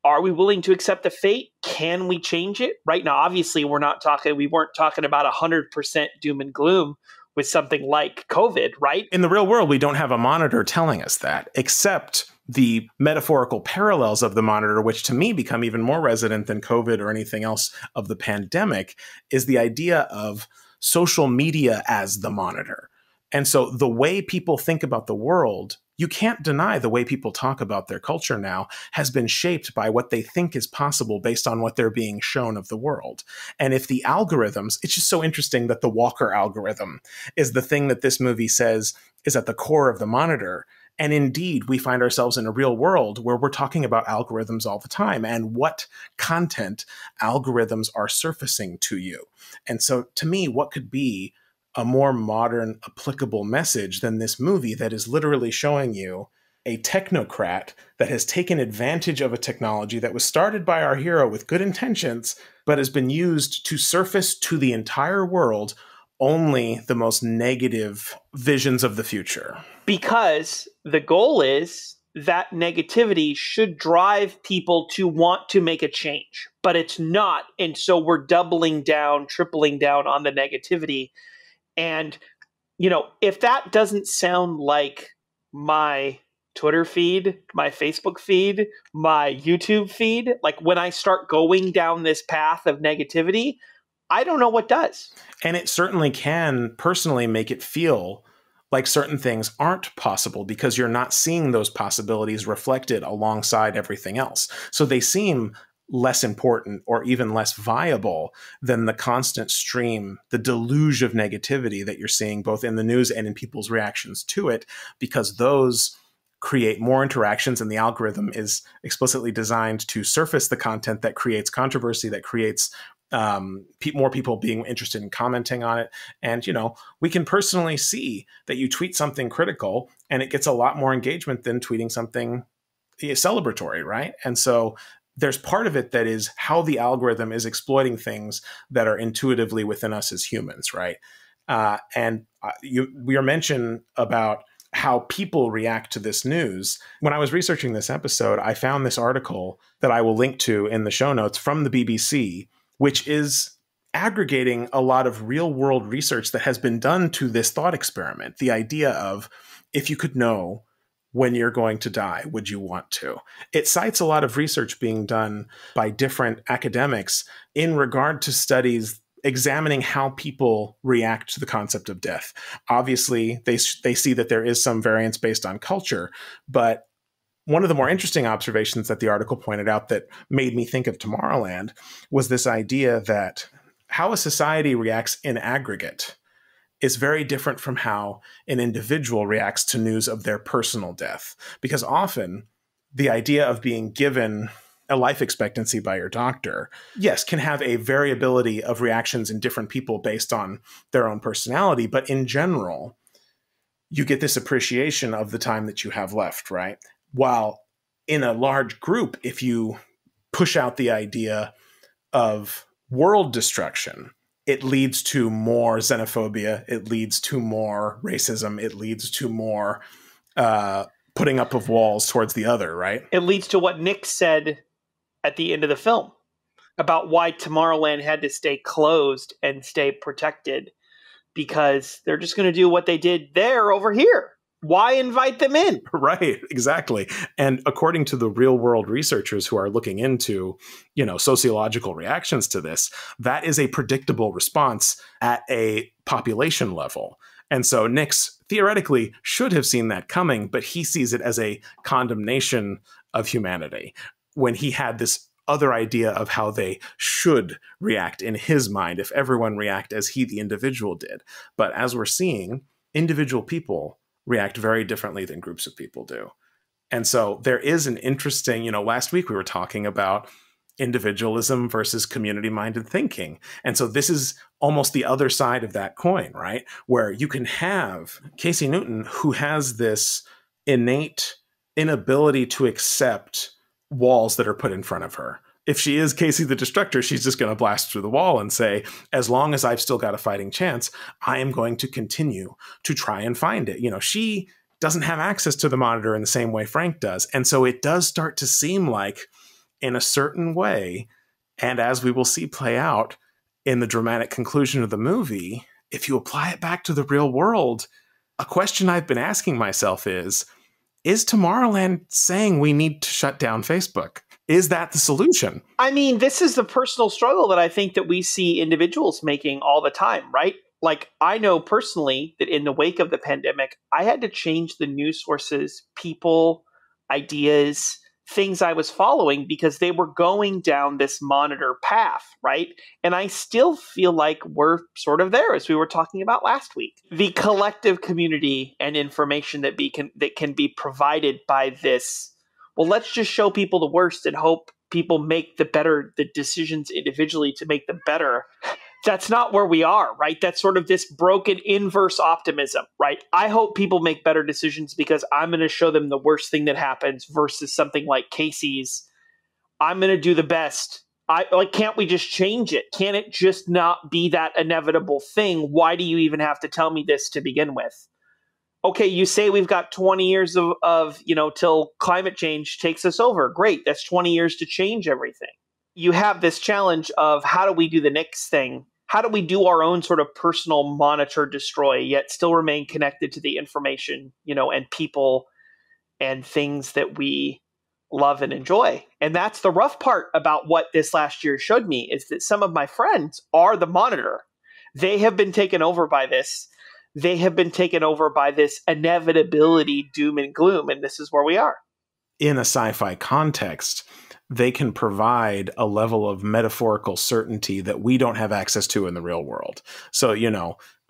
are we willing to accept the fate? Can we change it? Right now, obviously, we weren't talking about 100% doom and gloom with something like COVID, right? In the real world, we don't have a monitor telling us that, except the metaphorical parallels of the monitor, which to me become even more resonant than COVID or anything else of the pandemic, is the idea of social media as the monitor. And so the way people think about the world, you can't deny the way people talk about their culture now has been shaped by what they think is possible based on what they're being shown of the world. And if the algorithms, it's just so interesting that the Walker algorithm is the thing that this movie says is at the core of the monitor. And indeed, we find ourselves in a real world where we're talking about algorithms all the time and what content algorithms are surfacing to you. And so to me, what could be a more modern, applicable message than this movie that is literally showing you a technocrat that has taken advantage of a technology that was started by our hero with good intentions, but has been used to surface to the entire world only the most negative visions of the future. Because the goal is that negativity should drive people to want to make a change, but it's not. And so we're doubling down, tripling down on the negativity. And, if that doesn't sound like my Twitter feed, my Facebook feed, my YouTube feed, like when I start going down this path of negativity, I don't know what does. And it certainly can personally make it feel like certain things aren't possible because you're not seeing those possibilities reflected alongside everything else. So they seem less important or even less viable than the constant stream, the deluge of negativity that you're seeing both in the news and in people's reactions to it, because those create more interactions and the algorithm is explicitly designed to surface the content that creates controversy, that creates more people being interested in commenting on it. And, we can personally see that you tweet something critical and it gets a lot more engagement than tweeting something celebratory, right? And so there's part of it that is how the algorithm is exploiting things that are intuitively within us as humans, right? And your mention about how people react to this news. When I was researching this episode, I found this article that I will link to in the show notes from the BBC, which is aggregating a lot of real world research that has been done to this thought experiment. The idea of, if you could know when you're going to die, would you want to? It cites a lot of research being done by different academics in regard to studies examining how people react to the concept of death. Obviously, they see that there is some variance based on culture, but one of the more interesting observations that the article pointed out that made me think of Tomorrowland was this idea that how a society reacts in aggregate is very different from how an individual reacts to news of their personal death. Because often the idea of being given a life expectancy by your doctor, yes, can have a variability of reactions in different people based on their own personality. But in general, you get this appreciation of the time that you have left, right? While in a large group, if you push out the idea of world destruction, it leads to more xenophobia, it leads to more racism, it leads to more putting up of walls towards the other, right? It leads to what Nick said at the end of the film about why Tomorrowland had to stay closed and stay protected, because they're just going to do what they did there over here. Why invite them in? Right, exactly. And according to the real world researchers who are looking into, sociological reactions to this, that is a predictable response at a population level. And so Nix theoretically should have seen that coming, but he sees it as a condemnation of humanity when he had this other idea of how they should react in his mind if everyone react as he, the individual, did. But as we're seeing, individual people react very differently than groups of people do. And so there is an interesting, last week we were talking about individualism versus community-minded thinking. And so this is almost the other side of that coin, right? Where you can have Casey Newton, who has this innate inability to accept walls that are put in front of her. If she is Casey the Destructor, she's just going to blast through the wall and say, as long as I've still got a fighting chance, I am going to continue to try and find it. She doesn't have access to the monitor in the same way Frank does. And so it does start to seem like, in a certain way, and as we will see play out in the dramatic conclusion of the movie, if you apply it back to the real world, a question I've been asking myself is Tomorrowland saying we need to shut down Facebook? Is that the solution? I mean, this is the personal struggle that I think that we see individuals making all the time, right? Like, I know personally that in the wake of the pandemic, I had to change the news sources, people, ideas, things I was following because they were going down this monitor path, right? And I still feel like we're sort of there, as we were talking about last week. The collective community and information that can be provided by this. Well, let's just show people the worst and hope people make the decisions individually to make them better. That's not where we are, right? That's sort of this broken inverse optimism, right? I hope people make better decisions because I'm going to show them the worst thing that happens versus something like Casey's. I'm going to do the best. Can't we just change it? Can't it just not be that inevitable thing? Why do you even have to tell me this to begin with? Okay, you say we've got 20 years of till climate change takes us over. Great, that's 20 years to change everything. You have this challenge of how do we do the next thing? How do we do our own sort of personal monitor destroy, yet still remain connected to the information, and people and things that we love and enjoy? And that's the rough part about what this last year showed me, is that some of my friends are the monitor. They have been taken over by this. They have been taken over by this inevitability, doom and gloom, and this is where we are. In a sci-fi context, they can provide a level of metaphorical certainty that we don't have access to in the real world. So,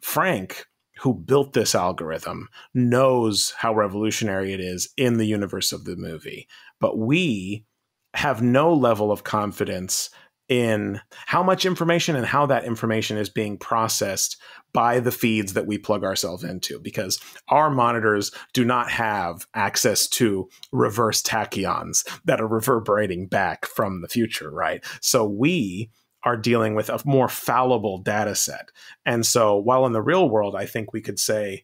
Frank, who built this algorithm, knows how revolutionary it is in the universe of the movie. But we have no level of confidence in how much information and how that information is being processed by the feeds that we plug ourselves into, because our monitors do not have access to reverse tachyons that are reverberating back from the future, right? So we are dealing with a more fallible data set. And so while in the real world, I think we could say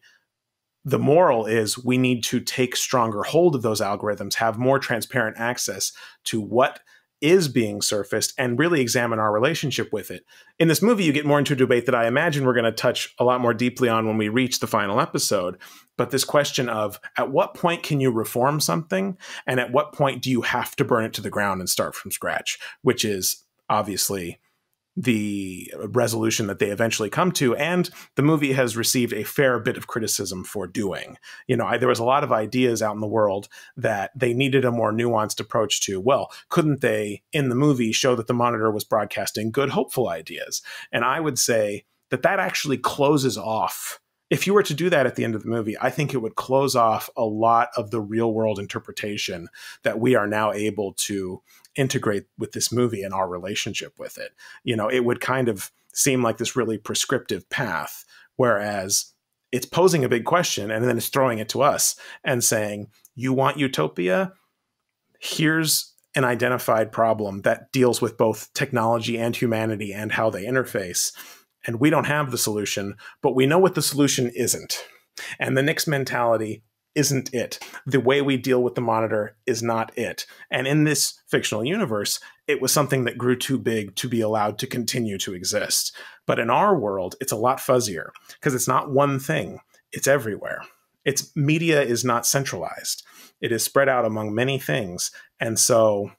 the moral is we need to take stronger hold of those algorithms, have more transparent access to what is being surfaced, and really examine our relationship with it. In this movie, you get more into a debate that I imagine we're going to touch a lot more deeply on when we reach the final episode. But this question of at what point can you reform something, and at what point do you have to burn it to the ground and start from scratch, which is obviously the resolution that they eventually come to, and the movie has received a fair bit of criticism for doing. There was a lot of ideas out in the world that they needed a more nuanced approach to. Well, couldn't they, in the movie, show that the monitor was broadcasting good, hopeful ideas? And I would say that actually closes off. If you were to do that at the end of the movie, I think it would close off a lot of the real world interpretation that we are now able to integrate with this movie and our relationship with it. It would kind of seem like this really prescriptive path, whereas it's posing a big question and then it's throwing it to us and saying, you want utopia? Here's an identified problem that deals with both technology and humanity and how they interface. And we don't have the solution, but we know what the solution isn't. And the Nix mentality isn't it. The way we deal with the monitor is not it. And in this fictional universe, it was something that grew too big to be allowed to continue to exist. But in our world, it's a lot fuzzier because it's not one thing. It's everywhere. Its media is not centralized. It is spread out among many things. And so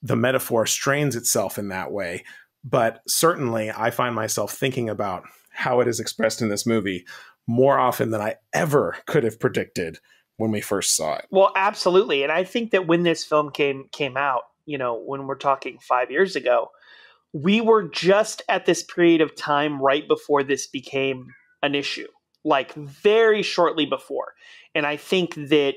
the metaphor strains itself in that way. But certainly, I find myself thinking about how it is expressed in this movie more often than I ever could have predicted when we first saw it. Well, absolutely. And I think that when this film came out, when we're talking 5 years ago, we were just at this period of time right before this became an issue, like very shortly before. And I think that,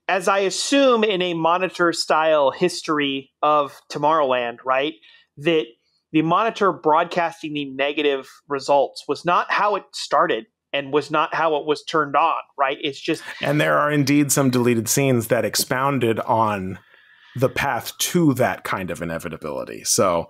as I assume in a monitor style history of Tomorrowland, right, that the monitor broadcasting the negative results was not how it started and was not how it was turned on, right? It's just... And there are indeed some deleted scenes that expounded on the path to that kind of inevitability. So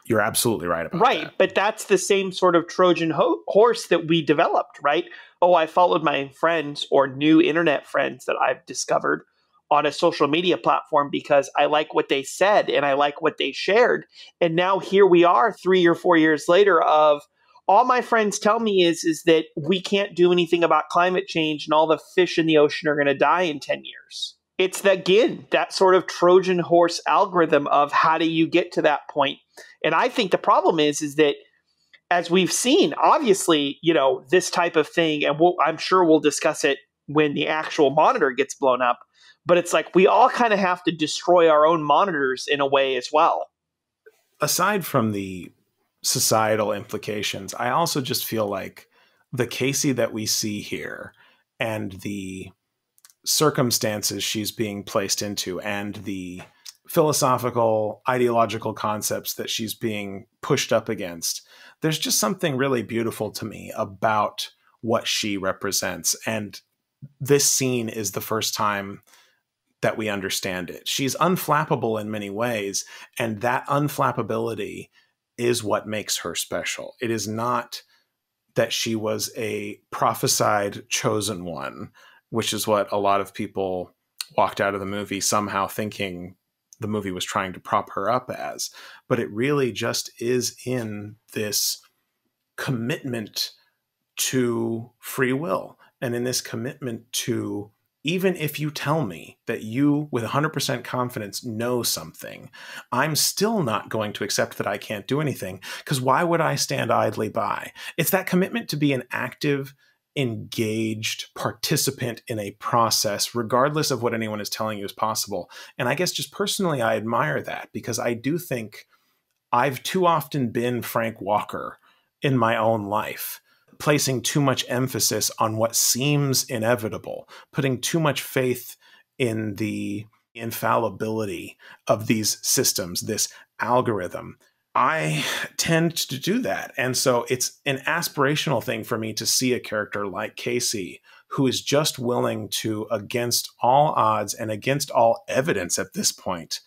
you're absolutely right about that. Right, but that's the same sort of Trojan horse that we developed, right? Oh, I followed my friends or new internet friends that I've discovered on a social media platform because I like what they said and I like what they shared. And now here we are 3 or 4 years later of all my friends tell me is that we can't do anything about climate change and all the fish in the ocean are going to die in 10 years. It's that sort of Trojan horse algorithm of how do you get to that point? And I think the problem is that as we've seen, obviously, this type of thing, and I'm sure we'll discuss it when the actual monitor gets blown up, but it's like we all kind of have to destroy our own monitors in a way as well. Aside from the societal implications, I also just feel like the Casey that we see here and the circumstances she's being placed into and the philosophical, ideological concepts that she's being pushed up against, there's just something really beautiful to me about what she represents. And this scene is the first time that we understand it. She's unflappable in many ways, and that unflappability is what makes her special. It is not that she was a prophesied chosen one, which is what a lot of people walked out of the movie somehow thinking the movie was trying to prop her up as. But it really just is in this commitment to free will and in this commitment to, even if you tell me that you, with 100% confidence, know something, I'm still not going to accept that I can't do anything, because why would I stand idly by? It's that commitment to be an active, engaged participant in a process, regardless of what anyone is telling you is possible. And I guess just personally, I admire that, because I do think I've too often been Frank Walker in my own life, placing too much emphasis on what seems inevitable, putting too much faith in the infallibility of these systems, this algorithm. I tend to do that. And so it's an aspirational thing for me to see a character like Casey, who is just willing to, against all odds and against all evidence at this point,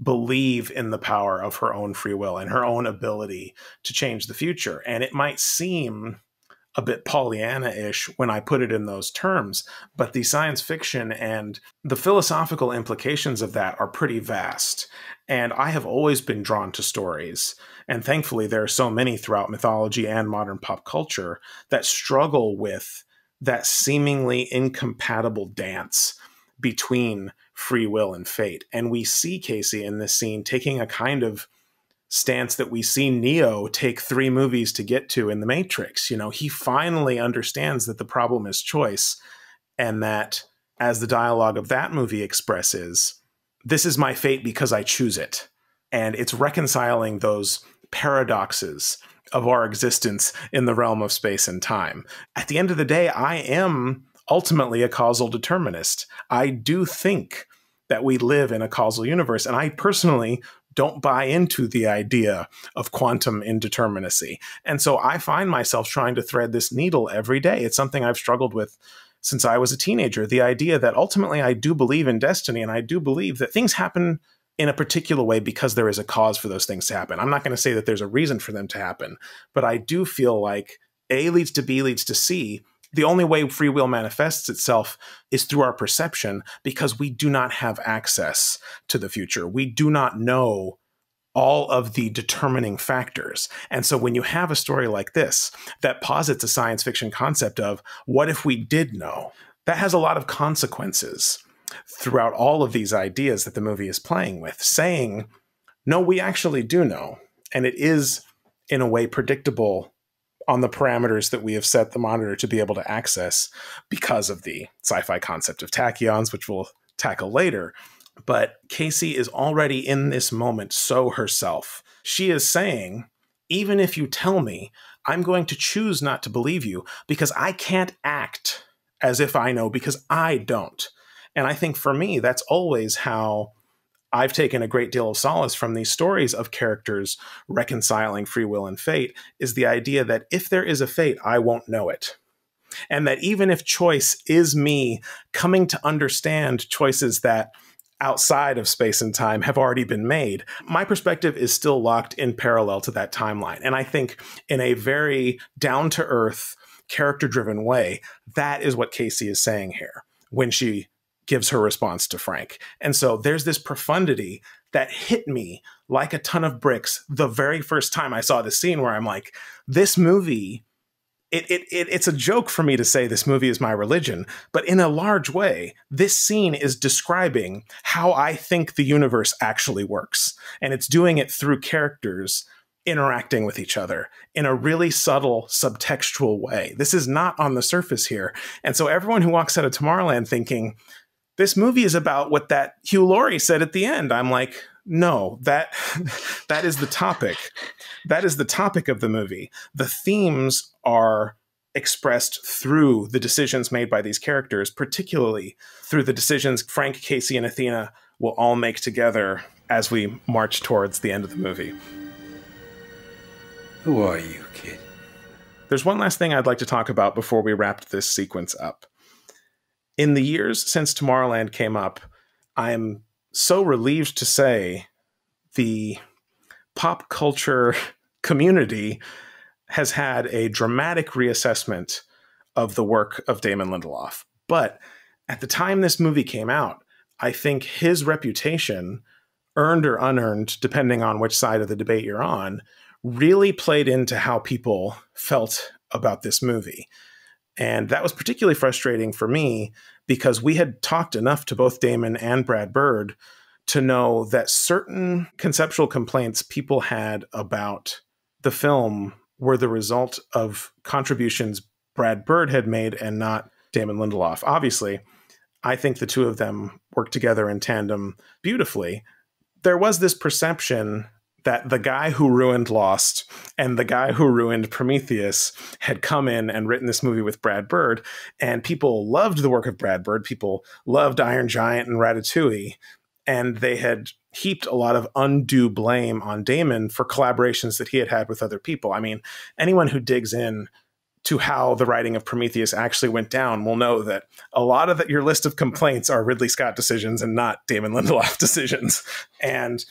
believe in the power of her own free will and her own ability to change the future. And it might seem a bit Pollyanna-ish when I put it in those terms, but the science fiction and the philosophical implications of that are pretty vast. And I have always been drawn to stories. And thankfully, there are so many throughout mythology and modern pop culture that struggle with that seemingly incompatible dance between free will and fate. And we see Casey in this scene taking a kind of stance that we see Neo take 3 movies to get to in The Matrix. You know, he finally understands that the problem is choice, and that, as the dialogue of that movie expresses, this is my fate because I choose it. And it's reconciling those paradoxes of our existence in the realm of space and time. At the end of the day, I am ultimately a causal determinist. I do think that we live in a causal universe, and I personally don't buy into the idea of quantum indeterminacy. And so I find myself trying to thread this needle every day. It's something I've struggled with since I was a teenager. The idea that ultimately I do believe in destiny, and I do believe that things happen in a particular way because there is a cause for those things to happen. I'm not going to say that there's a reason for them to happen, but I do feel like A leads to B leads to C. The only way free will manifests itself is through our perception, because we do not have access to the future. We do not know all of the determining factors. And so when you have a story like this that posits a science fiction concept of what if we did know, that has a lot of consequences throughout all of these ideas that the movie is playing with, saying, no, we actually do know. And it is, in a way, predictable on the parameters that we have set the monitor to be able to access because of the sci-fi concept of tachyons, which we'll tackle later. But Casey is already in this moment so herself. She is saying, even if you tell me, I'm going to choose not to believe you because I can't act as if I know, because I don't. And I think for me, that's always how I've taken a great deal of solace from these stories of characters reconciling free will and fate, is the idea that if there is a fate, I won't know it. And that even if choice is me coming to understand choices that outside of space and time have already been made, my perspective is still locked in parallel to that timeline. And I think in a very down-to-earth, character-driven way, that is what Casey is saying here when she gives her response to Frank. And so there's this profundity that hit me like a ton of bricks the very first time I saw this scene, where I'm like, this movie, it's a joke for me to say this movie is my religion, but in a large way, this scene is describing how I think the universe actually works. And it's doing it through characters interacting with each other in a really subtle, subtextual way. This is not on the surface here. And so everyone who walks out of Tomorrowland thinking, this movie is about what that Hugh Laurie said at the end, I'm like, no, that is the topic. That is the topic of the movie. The themes are expressed through the decisions made by these characters, particularly through the decisions Frank, Casey, and Athena will all make together as we march towards the end of the movie. Who are you, kid? There's one last thing I'd like to talk about before we wrap this sequence up. In the years since Tomorrowland came up, I am so relieved to say the pop culture community has had a dramatic reassessment of the work of Damon Lindelof. But at the time this movie came out, I think his reputation, earned or unearned, depending on which side of the debate you're on, really played into how people felt about this movie. And that was particularly frustrating for me because we had talked enough to both Damon and Brad Bird to know that certain conceptual complaints people had about the film were the result of contributions Brad Bird had made and not Damon Lindelof. Obviously, I think the two of them work together in tandem beautifully. There was this perception that the guy who ruined Lost and the guy who ruined Prometheus had come in and written this movie with Brad Bird, and people loved the work of Brad Bird. People loved Iron Giant and Ratatouille, and they had heaped a lot of undue blame on Damon for collaborations that he had had with other people. I mean, anyone who digs in to how the writing of Prometheus actually went down will know that a lot of your list of complaints are Ridley Scott decisions and not Damon Lindelof decisions. And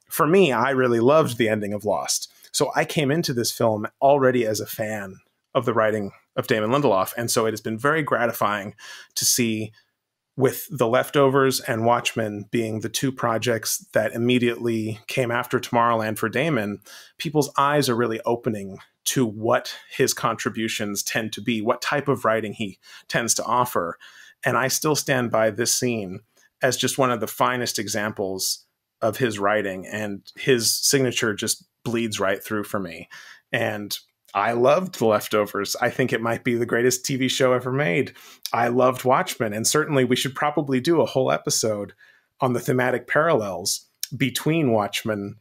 for me, I really loved the ending of Lost. So I came into this film already as a fan of the writing of Damon Lindelof. And so it has been very gratifying to see, with The Leftovers and Watchmen being the two projects that immediately came after Tomorrowland for Damon, people's eyes are really opening to what his contributions tend to be, what type of writing he tends to offer. And I still stand by this scene as just one of the finest examples of his writing, and his signature just bleeds right through for me. And I loved The Leftovers. I think it might be the greatest TV show ever made. I loved Watchmen, and certainly we should probably do a whole episode on the thematic parallels between Watchmen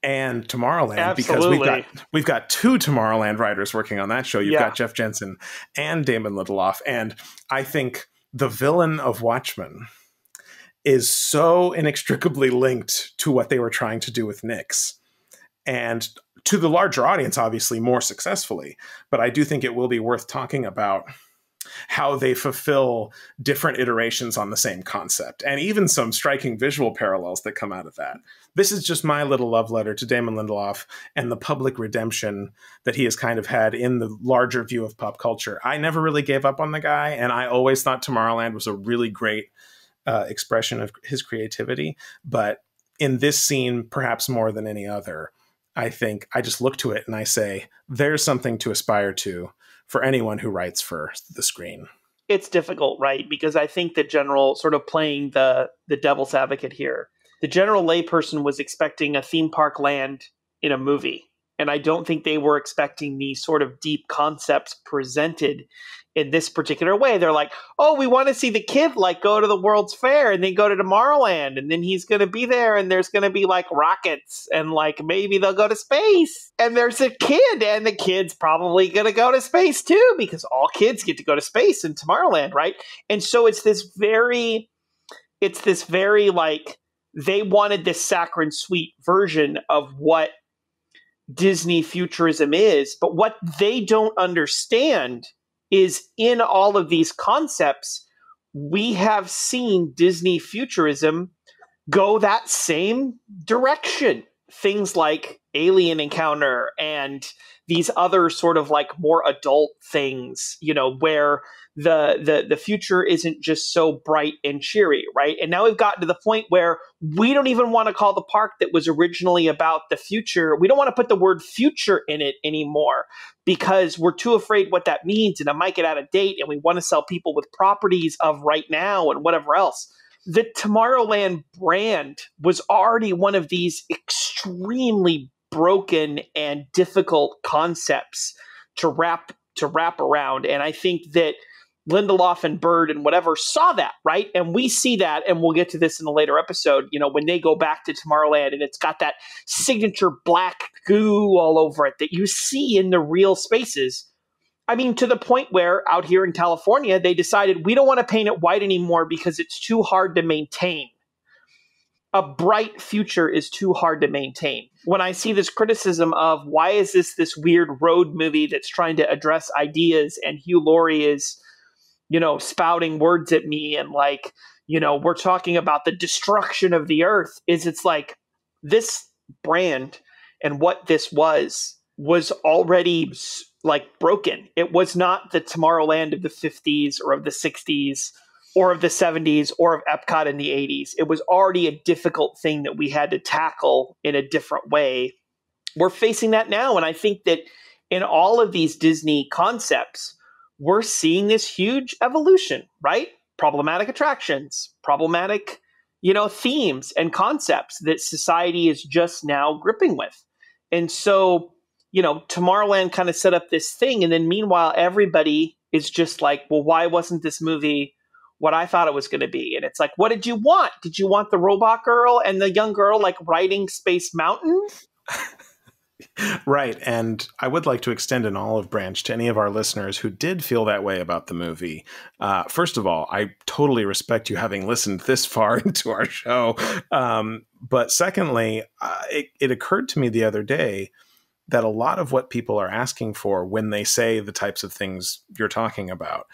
and Tomorrowland. Absolutely. Because we've got two Tomorrowland writers working on that show. You've got Jeff Jensen and Damon Lindelof, and I think the villain of Watchmen is so inextricably linked to what they were trying to do with Nyx, and to the larger audience, obviously, more successfully. But I do think it will be worth talking about how they fulfill different iterations on the same concept, and even some striking visual parallels that come out of that. This is just my little love letter to Damon Lindelof and the public redemption that he has kind of had in the larger view of pop culture. I never really gave up on the guy, and I always thought Tomorrowland was a really great expression of his creativity. But in this scene, perhaps more than any other, I think I just look to it and I say, there's something to aspire to for anyone who writes for the screen. It's difficult, right? Because I think the general, sort of playing the devil's advocate here, the general layperson was expecting a theme park land in a movie. And I don't think they were expecting these sort of deep concepts presented in this particular way. They're like, oh, we want to see the kid like go to the World's Fair and then go to Tomorrowland, and then he's going to be there and there's going to be like rockets and like maybe they'll go to space. And there's a kid, and the kid's probably going to go to space too, because all kids get to go to space in Tomorrowland, right? And so it's this very like, they wanted this saccharine sweet version of what Disney futurism is, but what they don't understand is in all of these concepts, we have seen Disney futurism go that same direction. Things like Alien Encounter and these other sort of like more adult things, you know, where the future isn't just so bright and cheery, right? And now we've gotten to the point where we don't even want to call the park that was originally about the future. We don't want to put the word future in it anymore because we're too afraid what that means and it might get out of date, and we want to sell people with properties of right now and whatever else. The Tomorrowland brand was already one of these extremely broken and difficult concepts to wrap around. And I think that Lindelof and Bird and whatever saw that, right? And we see that, and we'll get to this in a later episode, you know, when they go back to Tomorrowland and it's got that signature black goo all over it that you see in the real spaces. I mean, to the point where out here in California, they decided we don't want to paint it white anymore because it's too hard to maintain. A bright future is too hard to maintain. When I see this criticism of why is this weird road movie that's trying to address ideas, and Hugh Laurie is, you know, spouting words at me and like, you know, we're talking about the destruction of the earth, it's like this brand and what this was already like broken. It was not the Tomorrowland of the 50s or of the 60s or of the 70s or of Epcot in the 80s. It was already a difficult thing that we had to tackle in a different way. We're facing that now. And I think that in all of these Disney concepts, we're seeing this huge evolution, right? Problematic attractions, problematic, you know, themes and concepts that society is just now gripping with. And so, you know, Tomorrowland kind of set up this thing. And then meanwhile, everybody is just like, well, why wasn't this movie what I thought it was going to be? And it's like, what did you want? Did you want the robot girl and the young girl like riding Space Mountain? Right. And I would like to extend an olive branch to any of our listeners who did feel that way about the movie. First of all, I totally respect you having listened this far into our show. But secondly, it occurred to me the other day that a lot of what people are asking for when they say the types of things you're talking about,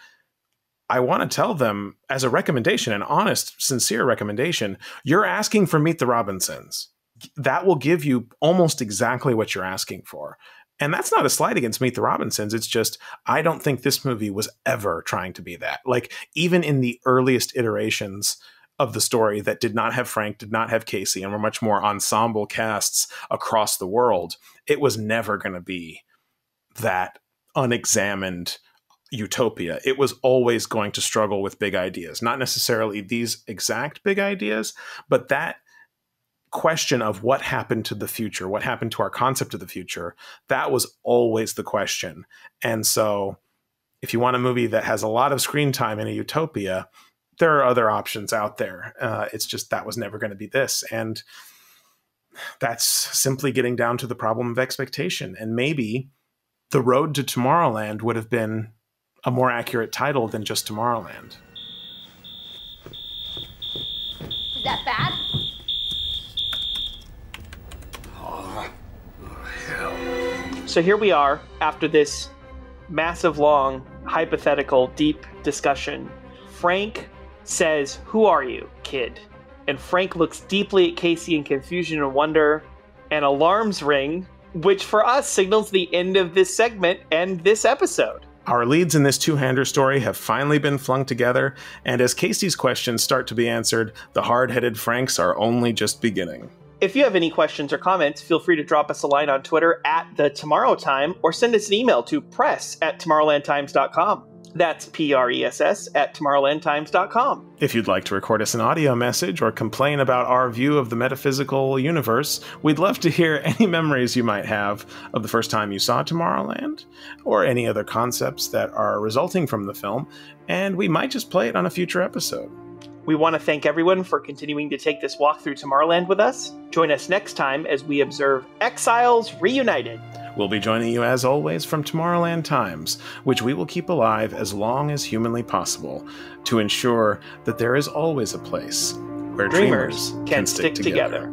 I want to tell them as a recommendation, an honest, sincere recommendation, you're asking for Meet the Robinsons. That will give you almost exactly what you're asking for. And that's not a slight against Meet the Robinsons. It's just, I don't think this movie was ever trying to be that. Like, even in the earliest iterations of the story that did not have Frank, did not have Casey, and were much more ensemble casts across the world, it was never going to be that unexamined utopia. It was always going to struggle with big ideas. Not necessarily these exact big ideas, but that question of what happened to the future, what happened to our concept of the future, that was always the question. And so if you want a movie that has a lot of screen time in a utopia, there are other options out there. It's just that was never going to be this. And that's simply getting down to the problem of expectation. And maybe The Road to Tomorrowland would have been a more accurate title than just Tomorrowland. Is that bad? So here we are after this massive, long, hypothetical, deep discussion. Frank says, "Who are you, kid?" And Frank looks deeply at Casey in confusion and wonder, and alarms ring, which for us signals the end of this segment and this episode. Our leads in this two-hander story have finally been flung together, and as Casey's questions start to be answered, the hard-headed Franks are only just beginning. If you have any questions or comments, feel free to drop us a line on Twitter @TheTomorrowTime or send us an email to press@tomorrowlandtimes.com. That's PRESS@tomorrowlandtimes.com. If you'd like to record us an audio message or complain about our view of the metaphysical universe, we'd love to hear any memories you might have of the first time you saw Tomorrowland, or any other concepts that are resulting from the film, and we might just play it on a future episode. We want to thank everyone for continuing to take this walk through Tomorrowland with us. Join us next time as we observe Exiles Reunited. We'll be joining you, as always, from Tomorrowland Times, which we will keep alive as long as humanly possible to ensure that there is always a place where dreamers can stick together.